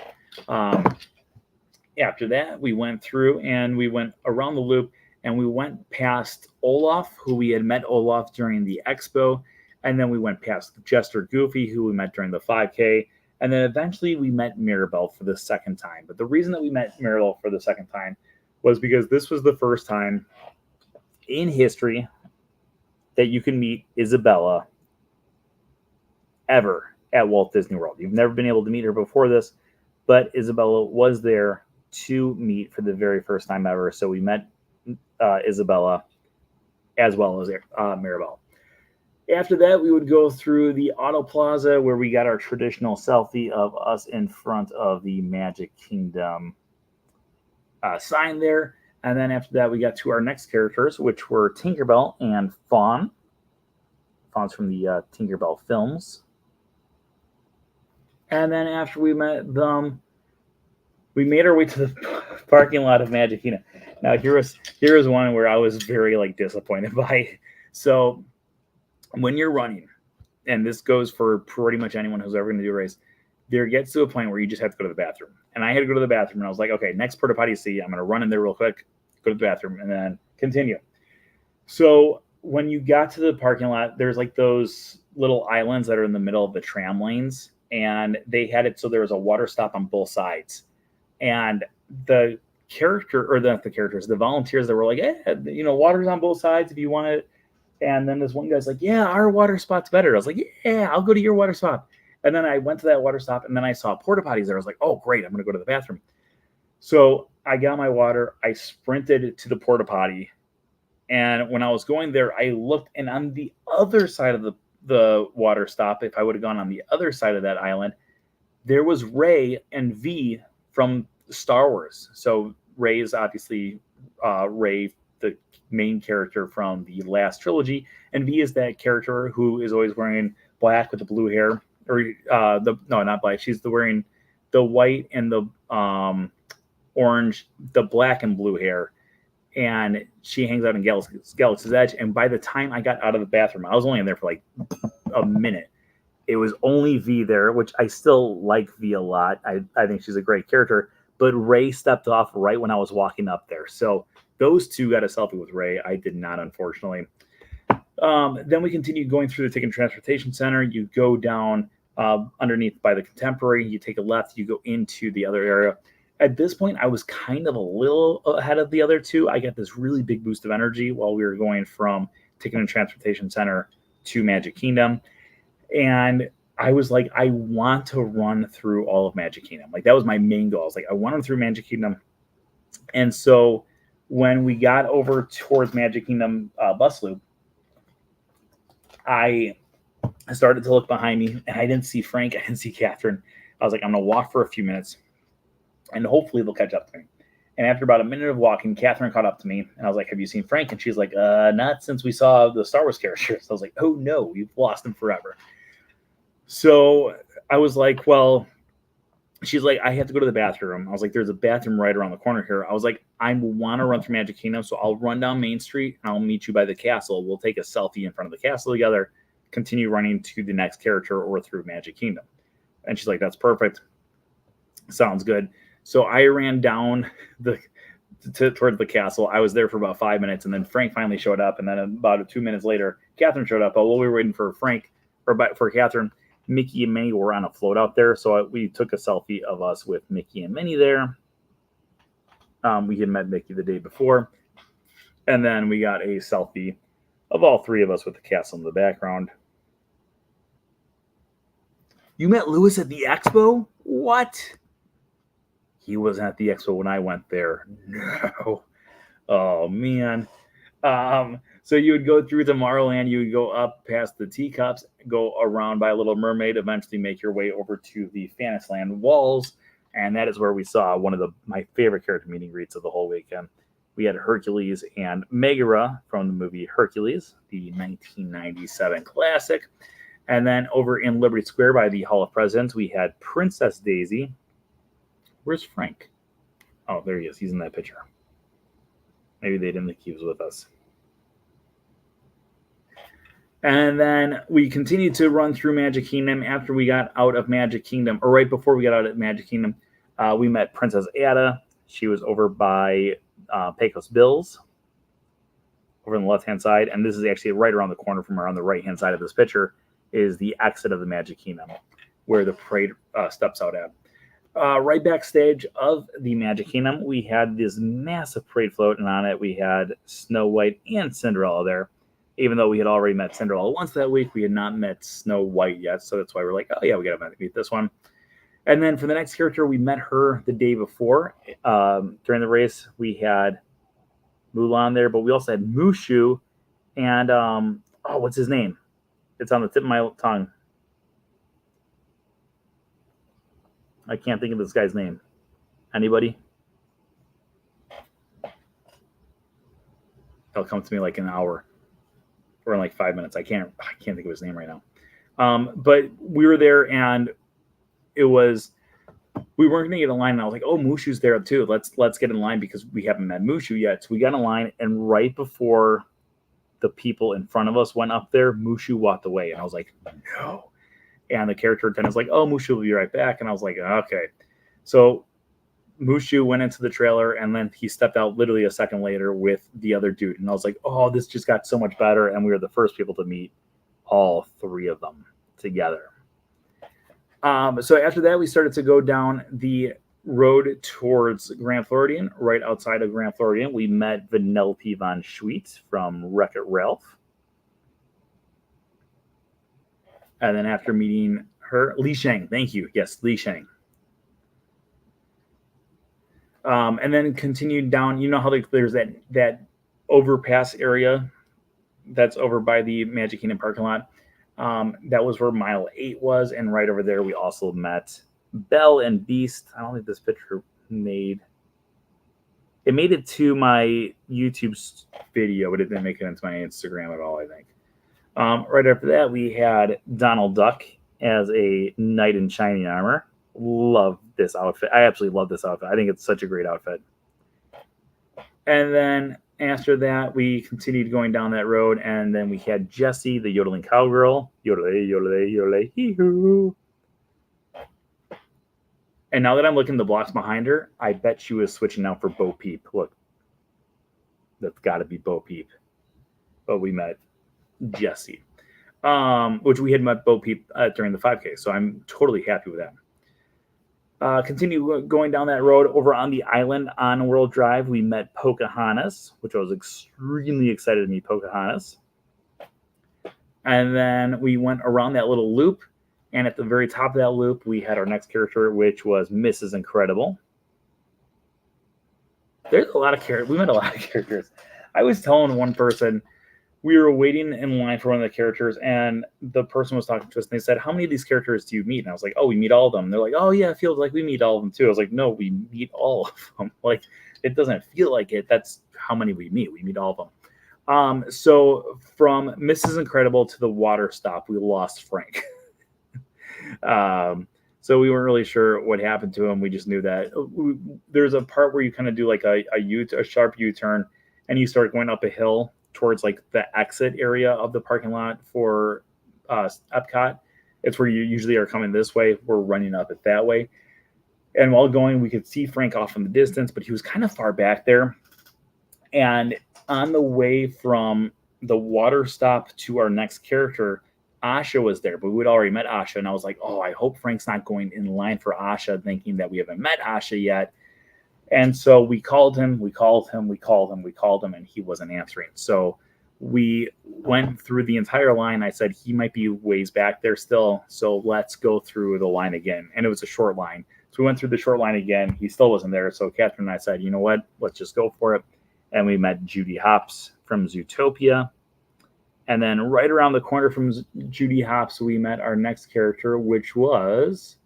After that, we went through and we went around the loop, and we went past Olaf, who we had met Olaf during the expo. And then we went past Jester Goofy, who we met during the 5K. And then eventually we met Mirabelle for the second time. But the reason that we met Mirabelle for the second time was because this was the first time in history that you can meet Isabella ever at Walt Disney World. You've never been able to meet her before this, but Isabella was there to meet for the very first time ever. So we met Isabella as well as Mirabelle. After that, we would go through the Auto Plaza, where we got our traditional selfie of us in front of the Magic Kingdom sign there. And then after that, we got to our next characters, which were Tinkerbell and Fawn. Fawn's from the Tinkerbell films. And then after we met them, we made our way to the parking lot of Magic Kingdom. Now, here was one where I was very disappointed by. So when you're running, and this goes for pretty much anyone who's ever going to do a race, there gets to a point where you just have to go to the bathroom. And I had to go to the bathroom, and I was like, okay, next porta potty see, I'm going to run in there real quick, go to the bathroom, and then continue. So when you got to the parking lot, there's like those little islands that are in the middle of the tram lanes, and they had it so there was a water stop on both sides. And the volunteers that were like, water's on both sides if you want it. And then this one guy's like, "Yeah, our water spot's better." I was like, "Yeah, I'll go to your water spot." And then I went to that water stop, and then I saw porta potties there. I was like, "Oh, great, I'm going to go to the bathroom." So I got my water. I sprinted to the porta potty. And when I was going there, I looked, and on the other side of the water stop, if I would have gone on the other side of that island, there was Rey and V from Star Wars. So Rey is obviously Rey, the main character from the last trilogy, and V is that character who is always wearing black with the blue hair, or not black. She's wearing the white and the orange, the black and blue hair, and she hangs out in Galaxy's Edge. And by the time I got out of the bathroom, I was only in there for like a minute. It was only V there, which I still like V a lot. I think she's a great character. But Rey stepped off right when I was walking up there. So those two got a selfie with Rey. I did not, unfortunately. Then we continued going through the Ticket and Transportation Center. You go down underneath by the Contemporary. You take a left. You go into the other area. At this point, I was kind of a little ahead of the other two. I got this really big boost of energy while we were going from Ticket and Transportation Center to Magic Kingdom. And I was like, I want to run through all of Magic Kingdom. Like, that was my main goal. I was like, I want to run through Magic Kingdom. And so when we got over towards Magic Kingdom bus loop, I I started to look behind me, and I didn't see Frank. I didn't see Catherine. I was like, I'm gonna walk for a few minutes, and hopefully they'll catch up to me. And after about a minute of walking, Catherine caught up to me, and I was like, "Have you seen Frank?" And she's like, "Not since we saw the Star Wars characters." I was like, "Oh no, we've lost him forever." So I was like, "Well," she's like, "I have to go to the bathroom." I was like, "There's a bathroom right around the corner here." I was like, "I want to run through Magic Kingdom, so I'll run down Main Street and I'll meet you by the castle. We'll take a selfie in front of the castle together, continue running to the next character or through Magic Kingdom." And she's like, "That's perfect. Sounds good." So I ran down the towards the castle. I was there for about 5 minutes, and then Frank finally showed up. And then about 2 minutes later, Catherine showed up. But while we were waiting for Frank or for Catherine, Mickey and Minnie were on a float out there. So we took a selfie of us with Mickey and Minnie there. We had met Mickey the day before, and then we got a selfie of all three of us with the castle in the background. You met Lewis at the expo? What? He wasn't at the expo when I went there. No. Oh man. So you would go through Tomorrowland, you would go up past the teacups, go around by Little Mermaid, eventually make your way over to the Fantasyland walls, and that is where we saw one of my favorite character meet and greets of the whole weekend. We had Hercules and Megara from the movie Hercules, the 1997 classic. And then over in Liberty Square by the Hall of Presidents, we had Princess Daisy. Where's Frank? Oh, there he is. He's in that picture. Maybe they didn't think he was with us. And then we continued to run through Magic Kingdom. After we got out of Magic Kingdom, or right before we got out of Magic Kingdom, we met Princess Ada. She was over by Pecos Bills, over on the left-hand side. And this is actually right around the corner from her on the right-hand side of this picture is the exit of the Magic Kingdom, where the parade steps out at. Right backstage of the Magic Kingdom, we had this massive parade float, and on it we had Snow White and Cinderella there. Even though we had already met Cinderella once that week, we had not met Snow White yet, so that's why we're like, oh yeah, we gotta meet this one. And then for the next character, we met her the day before. During the race, we had Mulan there, but we also had Mushu and what's his name? It's on the tip of my tongue. I can't think of this guy's name. Anybody? It'll come to me like in an hour or in like 5 minutes. I can't think of his name right now. But we were there, and we weren't gonna get in line. And I was like, oh, Mushu's there too. Let's get in line because we haven't met Mushu yet. So we got in line, and right before the people in front of us went up there, Mushu walked away, and I was like, no. And the character attendant's like, oh, Mushu will be right back. And I was like, okay. So Mushu went into the trailer, and then he stepped out literally a second later with the other dude. And I was like, oh, this just got so much better. And we were the first people to meet all three of them together. So after that, we started to go down the road towards Grand Floridian. Right outside of Grand Floridian, we met Vanellope von Schweet from Wreck-It Ralph. And then after meeting her, Li Sheng, thank you. Yes, Li Sheng. And then continued down. You know how there's that overpass area that's over by the Magic Kingdom parking lot? That was where Mile 8 was. And right over there, we also met Belle and Beast. I don't think this picture made it to my YouTube video, but it didn't make it into my Instagram at all, I think. Right after that, we had Donald Duck as a knight in shining armor. Love this outfit. I absolutely love this outfit. I think it's such a great outfit. And then after that, we continued going down that road, and then we had Jessie, the yodeling cowgirl. Yodelay, yodelay, yodelay, hee-hoo. And now that I'm looking at the blocks behind her, I bet she was switching out for Bo Peep. Look, that's got to be Bo Peep. But we met Jessie, which we had met Bo Peep during the 5K, so I'm totally happy with that. Continue going down that road over on the island on World Drive. We met Pocahontas, which I was extremely excited to meet Pocahontas. And then we went around that little loop, and at the very top of that loop, we had our next character, which was Mrs. Incredible. There's a lot of characters. We met a lot of characters. I was telling one person, we were waiting in line for one of the characters, and the person was talking to us, and they said, "How many of these characters do you meet?" And I was like, "Oh, we meet all of them." And they're like, "Oh yeah, it feels like we meet all of them too." I was like, "No, we meet all of them. Like, it doesn't feel like it. That's how many we meet. We meet all of them." So from Mrs. Incredible to the water stop, we lost Frank. So we weren't really sure what happened to him. We just knew that there's a part where you kind of do like a sharp U-turn, and you start going up a hill towards like the exit area of the parking lot for Epcot. It's where you usually are coming this way. We're running up it that way. And while going, we could see Frank off in the distance, but he was kind of far back there. And on the way from the water stop to our next character, Asha was there, but we'd already met Asha. And I was like, oh, I hope Frank's not going in line for Asha, thinking that we haven't met Asha yet. And so we called him, and he wasn't answering. So we went through the entire line. I said, he might be ways back there still. So let's go through the line again. And it was a short line. So we went through the short line again. He still wasn't there. So Catherine and I said, you know what? Let's just go for it. And we met Judy Hopps from Zootopia. And then right around the corner from Judy Hopps, we met our next character, which was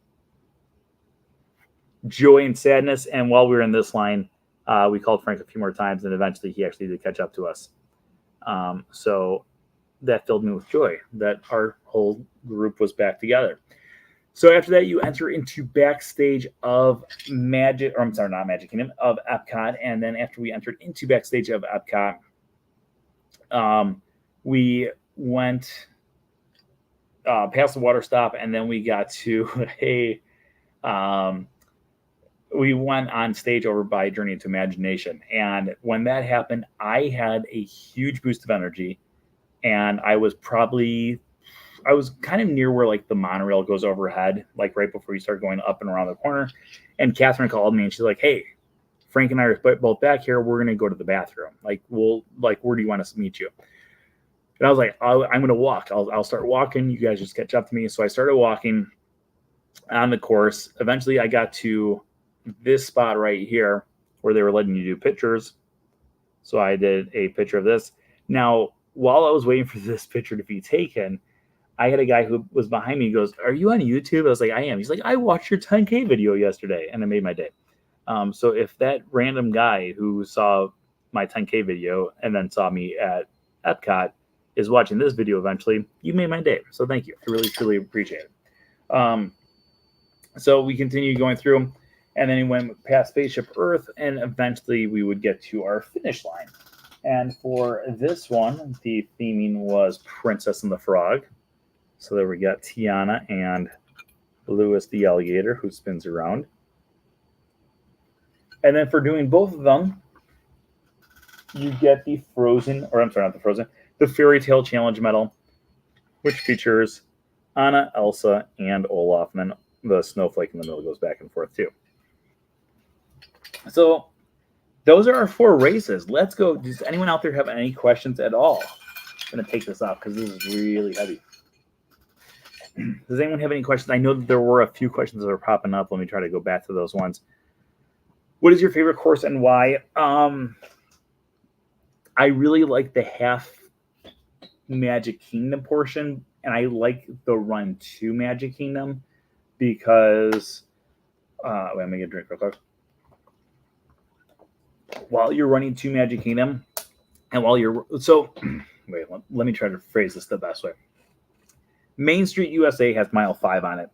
Joy and Sadness. And while we were in this line, we called Frank a few more times, and eventually he actually did catch up to us. So that filled me with joy that our whole group was back together. So after that, you enter into backstage of not Magic Kingdom, of Epcot. And then after we entered into backstage of Epcot, we went past the water stop, and then we got to we went on stage over by Journey into Imagination. And when that happened, I had a huge boost of energy, and I was kind of near where like the monorail goes overhead, like right before you start going up and around the corner. And Catherine called me, and she's like, "Hey, Frank and I are both back here. We're going to go to the bathroom. Like, where do you want us to meet you?" And I was like, I'm going to walk. I'll start walking. You guys just catch up to me. So I started walking on the course. Eventually I got to this spot right here where they were letting you do pictures. So I did a picture of this. Now, while I was waiting for this picture to be taken, I had a guy who was behind me. He goes, "Are you on YouTube?" I was like, "I am." He's like, "I watched your 10K video yesterday," and it made my day. So if that random guy who saw my 10K video and then saw me at Epcot is watching this video eventually, you made my day. So thank you. I really, truly appreciate it. So we continued going through them, and then he went past Spaceship Earth, and eventually we would get to our finish line. And for this one, the theming was Princess and the Frog. So there we got Tiana and Lewis the alligator who spins around. And then for doing both of them, you get the the Fairy Tale Challenge medal, which features Anna, Elsa, and Olaf. And then the snowflake in the middle goes back and forth too. So those are our 4 races. Let's go. Does anyone out there have any questions at all? I'm going to take this off because this is really heavy. Does anyone have any questions? I know that there were a few questions that are popping up. Let me try to go back to those ones. What is your favorite course and why? I really like the half Magic Kingdom portion, and I like the run to Magic Kingdom because wait, let me get a drink real quick. While you're running to Magic Kingdom, and while you're let me try to phrase this the best way. Main Street USA has mile 5 on it,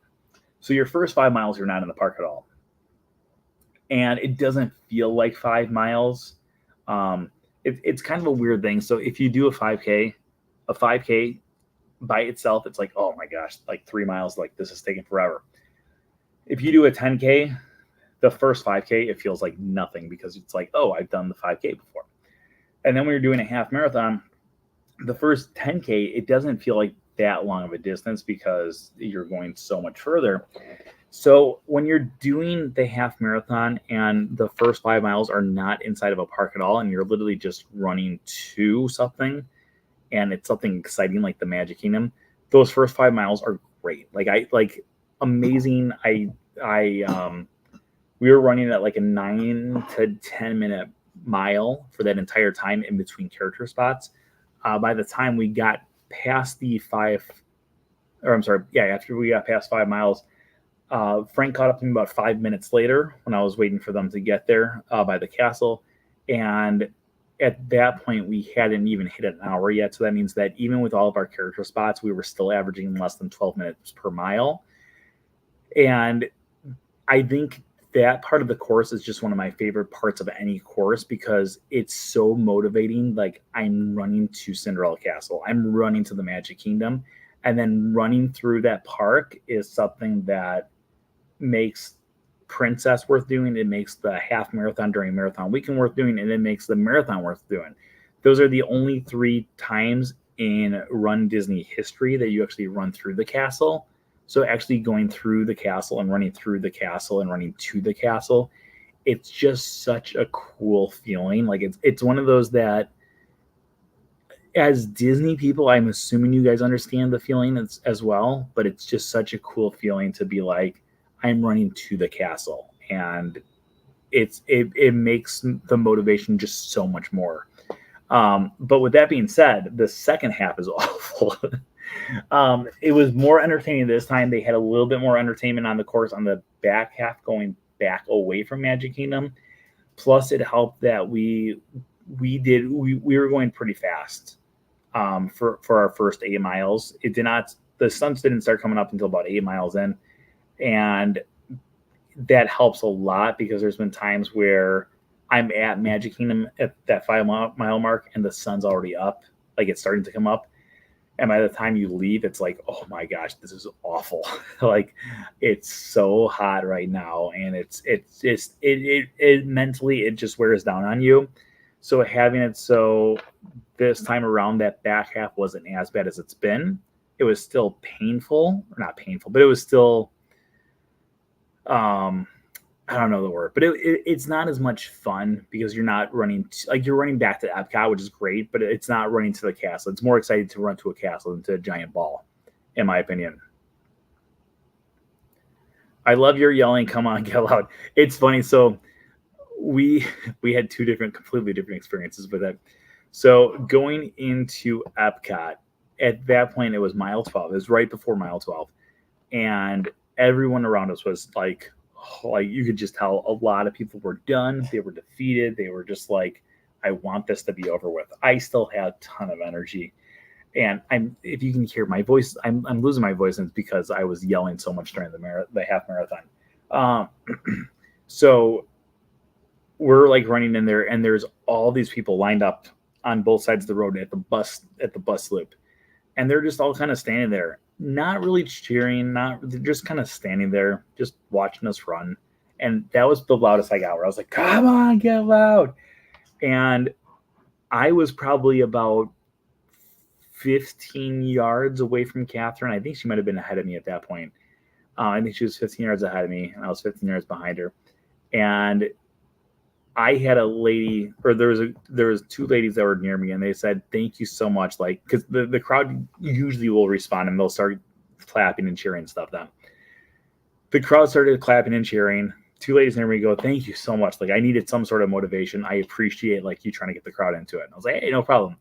so your first 5 miles you're not in the park at all, and it doesn't feel like 5 miles. It's kind of a weird thing. So if you do a 5K by itself, it's like, oh my gosh, like 3 miles, like this is taking forever. If you do a 10K, the first 5K, it feels like nothing because it's like, oh, I've done the 5K before. And then when you're doing a half marathon, the first 10K, it doesn't feel like that long of a distance because you're going so much further. So when you're doing the half marathon and the first 5 miles are not inside of a park at all, and you're literally just running to something, and it's something exciting like the Magic Kingdom, those first 5 miles are great. Amazing. We were running at like a 9 to 10 minute mile for that entire time in between character spots. By the time we got past the after we got past 5 miles, Frank caught up to me about 5 minutes later when I was waiting for them to get there by the castle. And at that point, we hadn't even hit an hour yet. So that means that even with all of our character spots, we were still averaging less than 12 minutes per mile. And I think that part of the course is just one of my favorite parts of any course because it's so motivating. Like, I'm running to Cinderella Castle, I'm running to the Magic Kingdom, and then running through that park is something that makes Princess worth doing. It makes the half marathon during marathon weekend worth doing, and it makes the marathon worth doing. Those are the only 3 times in Run Disney history that you actually run through the castle. So actually going through the castle and running through the castle and running to the castle, it's just such a cool feeling. Like, it's one of those that, as Disney people, I'm assuming you guys understand the feeling as well, but it's just such a cool feeling to be like, I'm running to the castle, and it makes the motivation just so much more. But with that being said, the second half is awful. It was more entertaining this time. They had a little bit more entertainment on the course on the back half, going back away from Magic Kingdom. Plus, it helped that we were going pretty fast for our first 8 miles. It did not. The suns didn't start coming up until about 8 miles in, and that helps a lot because there's been times where I'm at Magic Kingdom at that 5 mile mark and the sun's already up, like it's starting to come up. And by the time you leave, it's like, oh my gosh, this is awful. Like, it's so hot right now. And it's just, it mentally, it just wears down on you. So having it so this time around, that back half wasn't as bad as it's been. It was still painful, or not painful, but it was still, I don't know the word, but it's not as much fun because you're not running you're running back to Epcot, which is great, but it's not running to the castle. It's more exciting to run to a castle than to a giant ball, in my opinion. I love your yelling. Come on, get loud. It's funny. So we had 2 completely different experiences with it. So going into Epcot, at that point, it was mile 12. It was right before mile 12, and everyone around us was like you could just tell a lot of people were done. They were defeated. They were just like, I want this to be over with. I still had a ton of energy. And if you can hear my voice, I'm losing my voice, and it's because I was yelling so much during the half marathon. So we're like running in there, and there's all these people lined up on both sides of the road at the bus loop. And they're just all kind of standing there, not really cheering, they're just kind of standing there, just watching us run. And that was the loudest I got, where I was like, come on, get loud. And I was probably about 15 yards away from Catherine. I think she might have been ahead of me at that point. I think she was 15 yards ahead of me, and I was 15 yards behind her. And I had a lady, or there was 2 ladies that were near me, and they said, thank you so much. Like, because the crowd usually will respond and they'll start clapping and cheering and stuff. Then the crowd started clapping and cheering. 2 ladies near me go, thank you so much. Like, I needed some sort of motivation. I appreciate like you trying to get the crowd into it. And I was like, hey, no problem.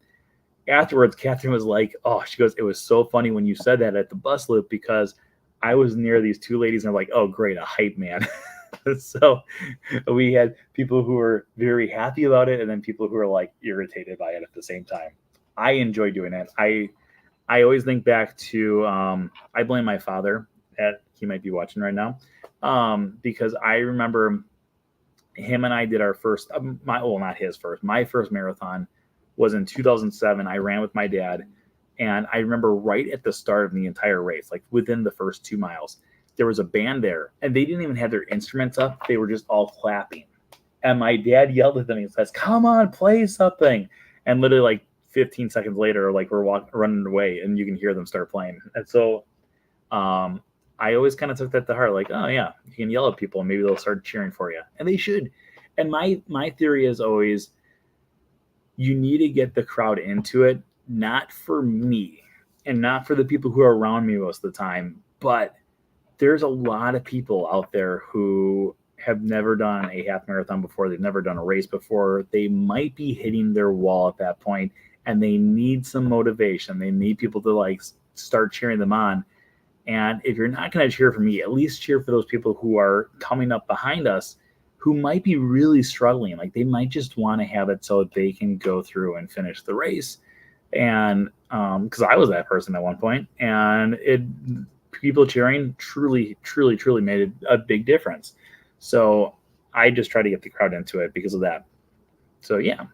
Afterwards, Catherine was like, oh, she goes, it was so funny when you said that at the bus loop, because I was near these 2 ladies and they're like, oh, great, a hype man. So we had people who were very happy about it, and then people who were like irritated by it at the same time. I enjoy doing it. I always think back to I blame my father, that he might be watching right now, because I remember him and I did our first my first marathon was in 2007. I ran with my dad, and I remember right at the start of the entire race, like within the first 2 miles, there was a band there, and they didn't even have their instruments up. They were just all clapping. And my dad yelled at them and says, come on, play something. And literally like 15 seconds later, like we're running away, and you can hear them start playing. And so I always kind of took that to heart. Like, oh yeah, you can yell at people and maybe they'll start cheering for you. And they should. And my theory is always, you need to get the crowd into it, not for me and not for the people who are around me most of the time, but there's a lot of people out there who have never done a half marathon before. They've never done a race before. They might be hitting their wall at that point, and they need some motivation. They need people to like start cheering them on. And if you're not going to cheer for me, at least cheer for those people who are coming up behind us who might be really struggling. Like they might just want to have it so they can go through and finish the race. And because I was that person at one point, and people cheering truly made a big difference. So I just try to get the crowd into it because of that. So yeah.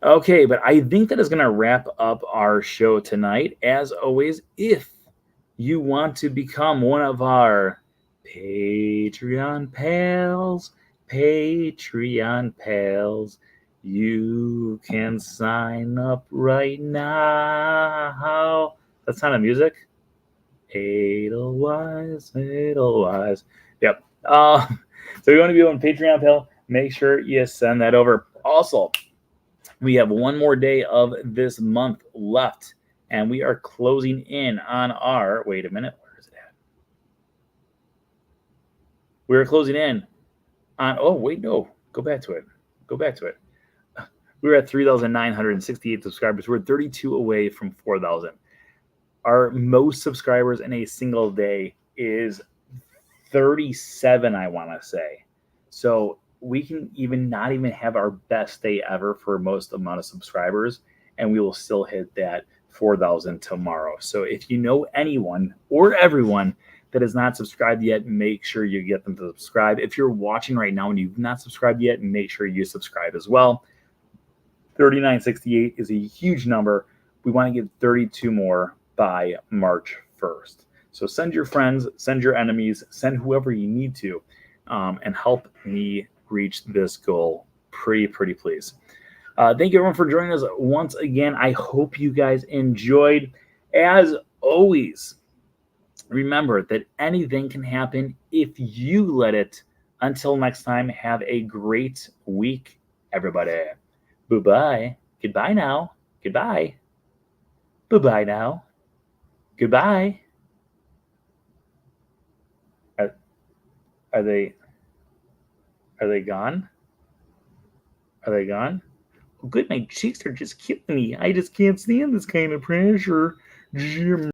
Okay, but I think that is going to wrap up our show tonight. As always, if you want to become one of our Patreon pals, you can sign up right now. That's not a music. Edelweiss. Yep. So you want to be on Patreon, pal? Make sure you send that over. Also, we have one more day of this month left, and we are closing in on our. Wait a minute. Where is it at? We're closing in on. Oh, wait, no. Go back to it. We're at 3,968 subscribers. We're 32 away from 4,000. Our most subscribers in a single day is 37, I want to say. So we can not even have our best day ever for most amount of subscribers, and we will still hit that 4,000 tomorrow. So if you know anyone or everyone that is not subscribed yet, make sure you get them to subscribe. If you're watching right now and you've not subscribed yet, make sure you subscribe as well. 3968 is a huge number. We want to get 32 more by March 1st. So send your friends, send your enemies, send whoever you need to, and help me reach this goal. Pretty please. Thank you everyone for joining us once again. I hope you guys enjoyed. As always, remember that anything can happen if you let it. Until next time, have a great week, everybody. Bye-bye. Goodbye now. Goodbye. Bye-bye now. Goodbye. Are they gone? Are they gone? Oh, good, my cheeks are just killing me. I just can't stand this kind of pressure.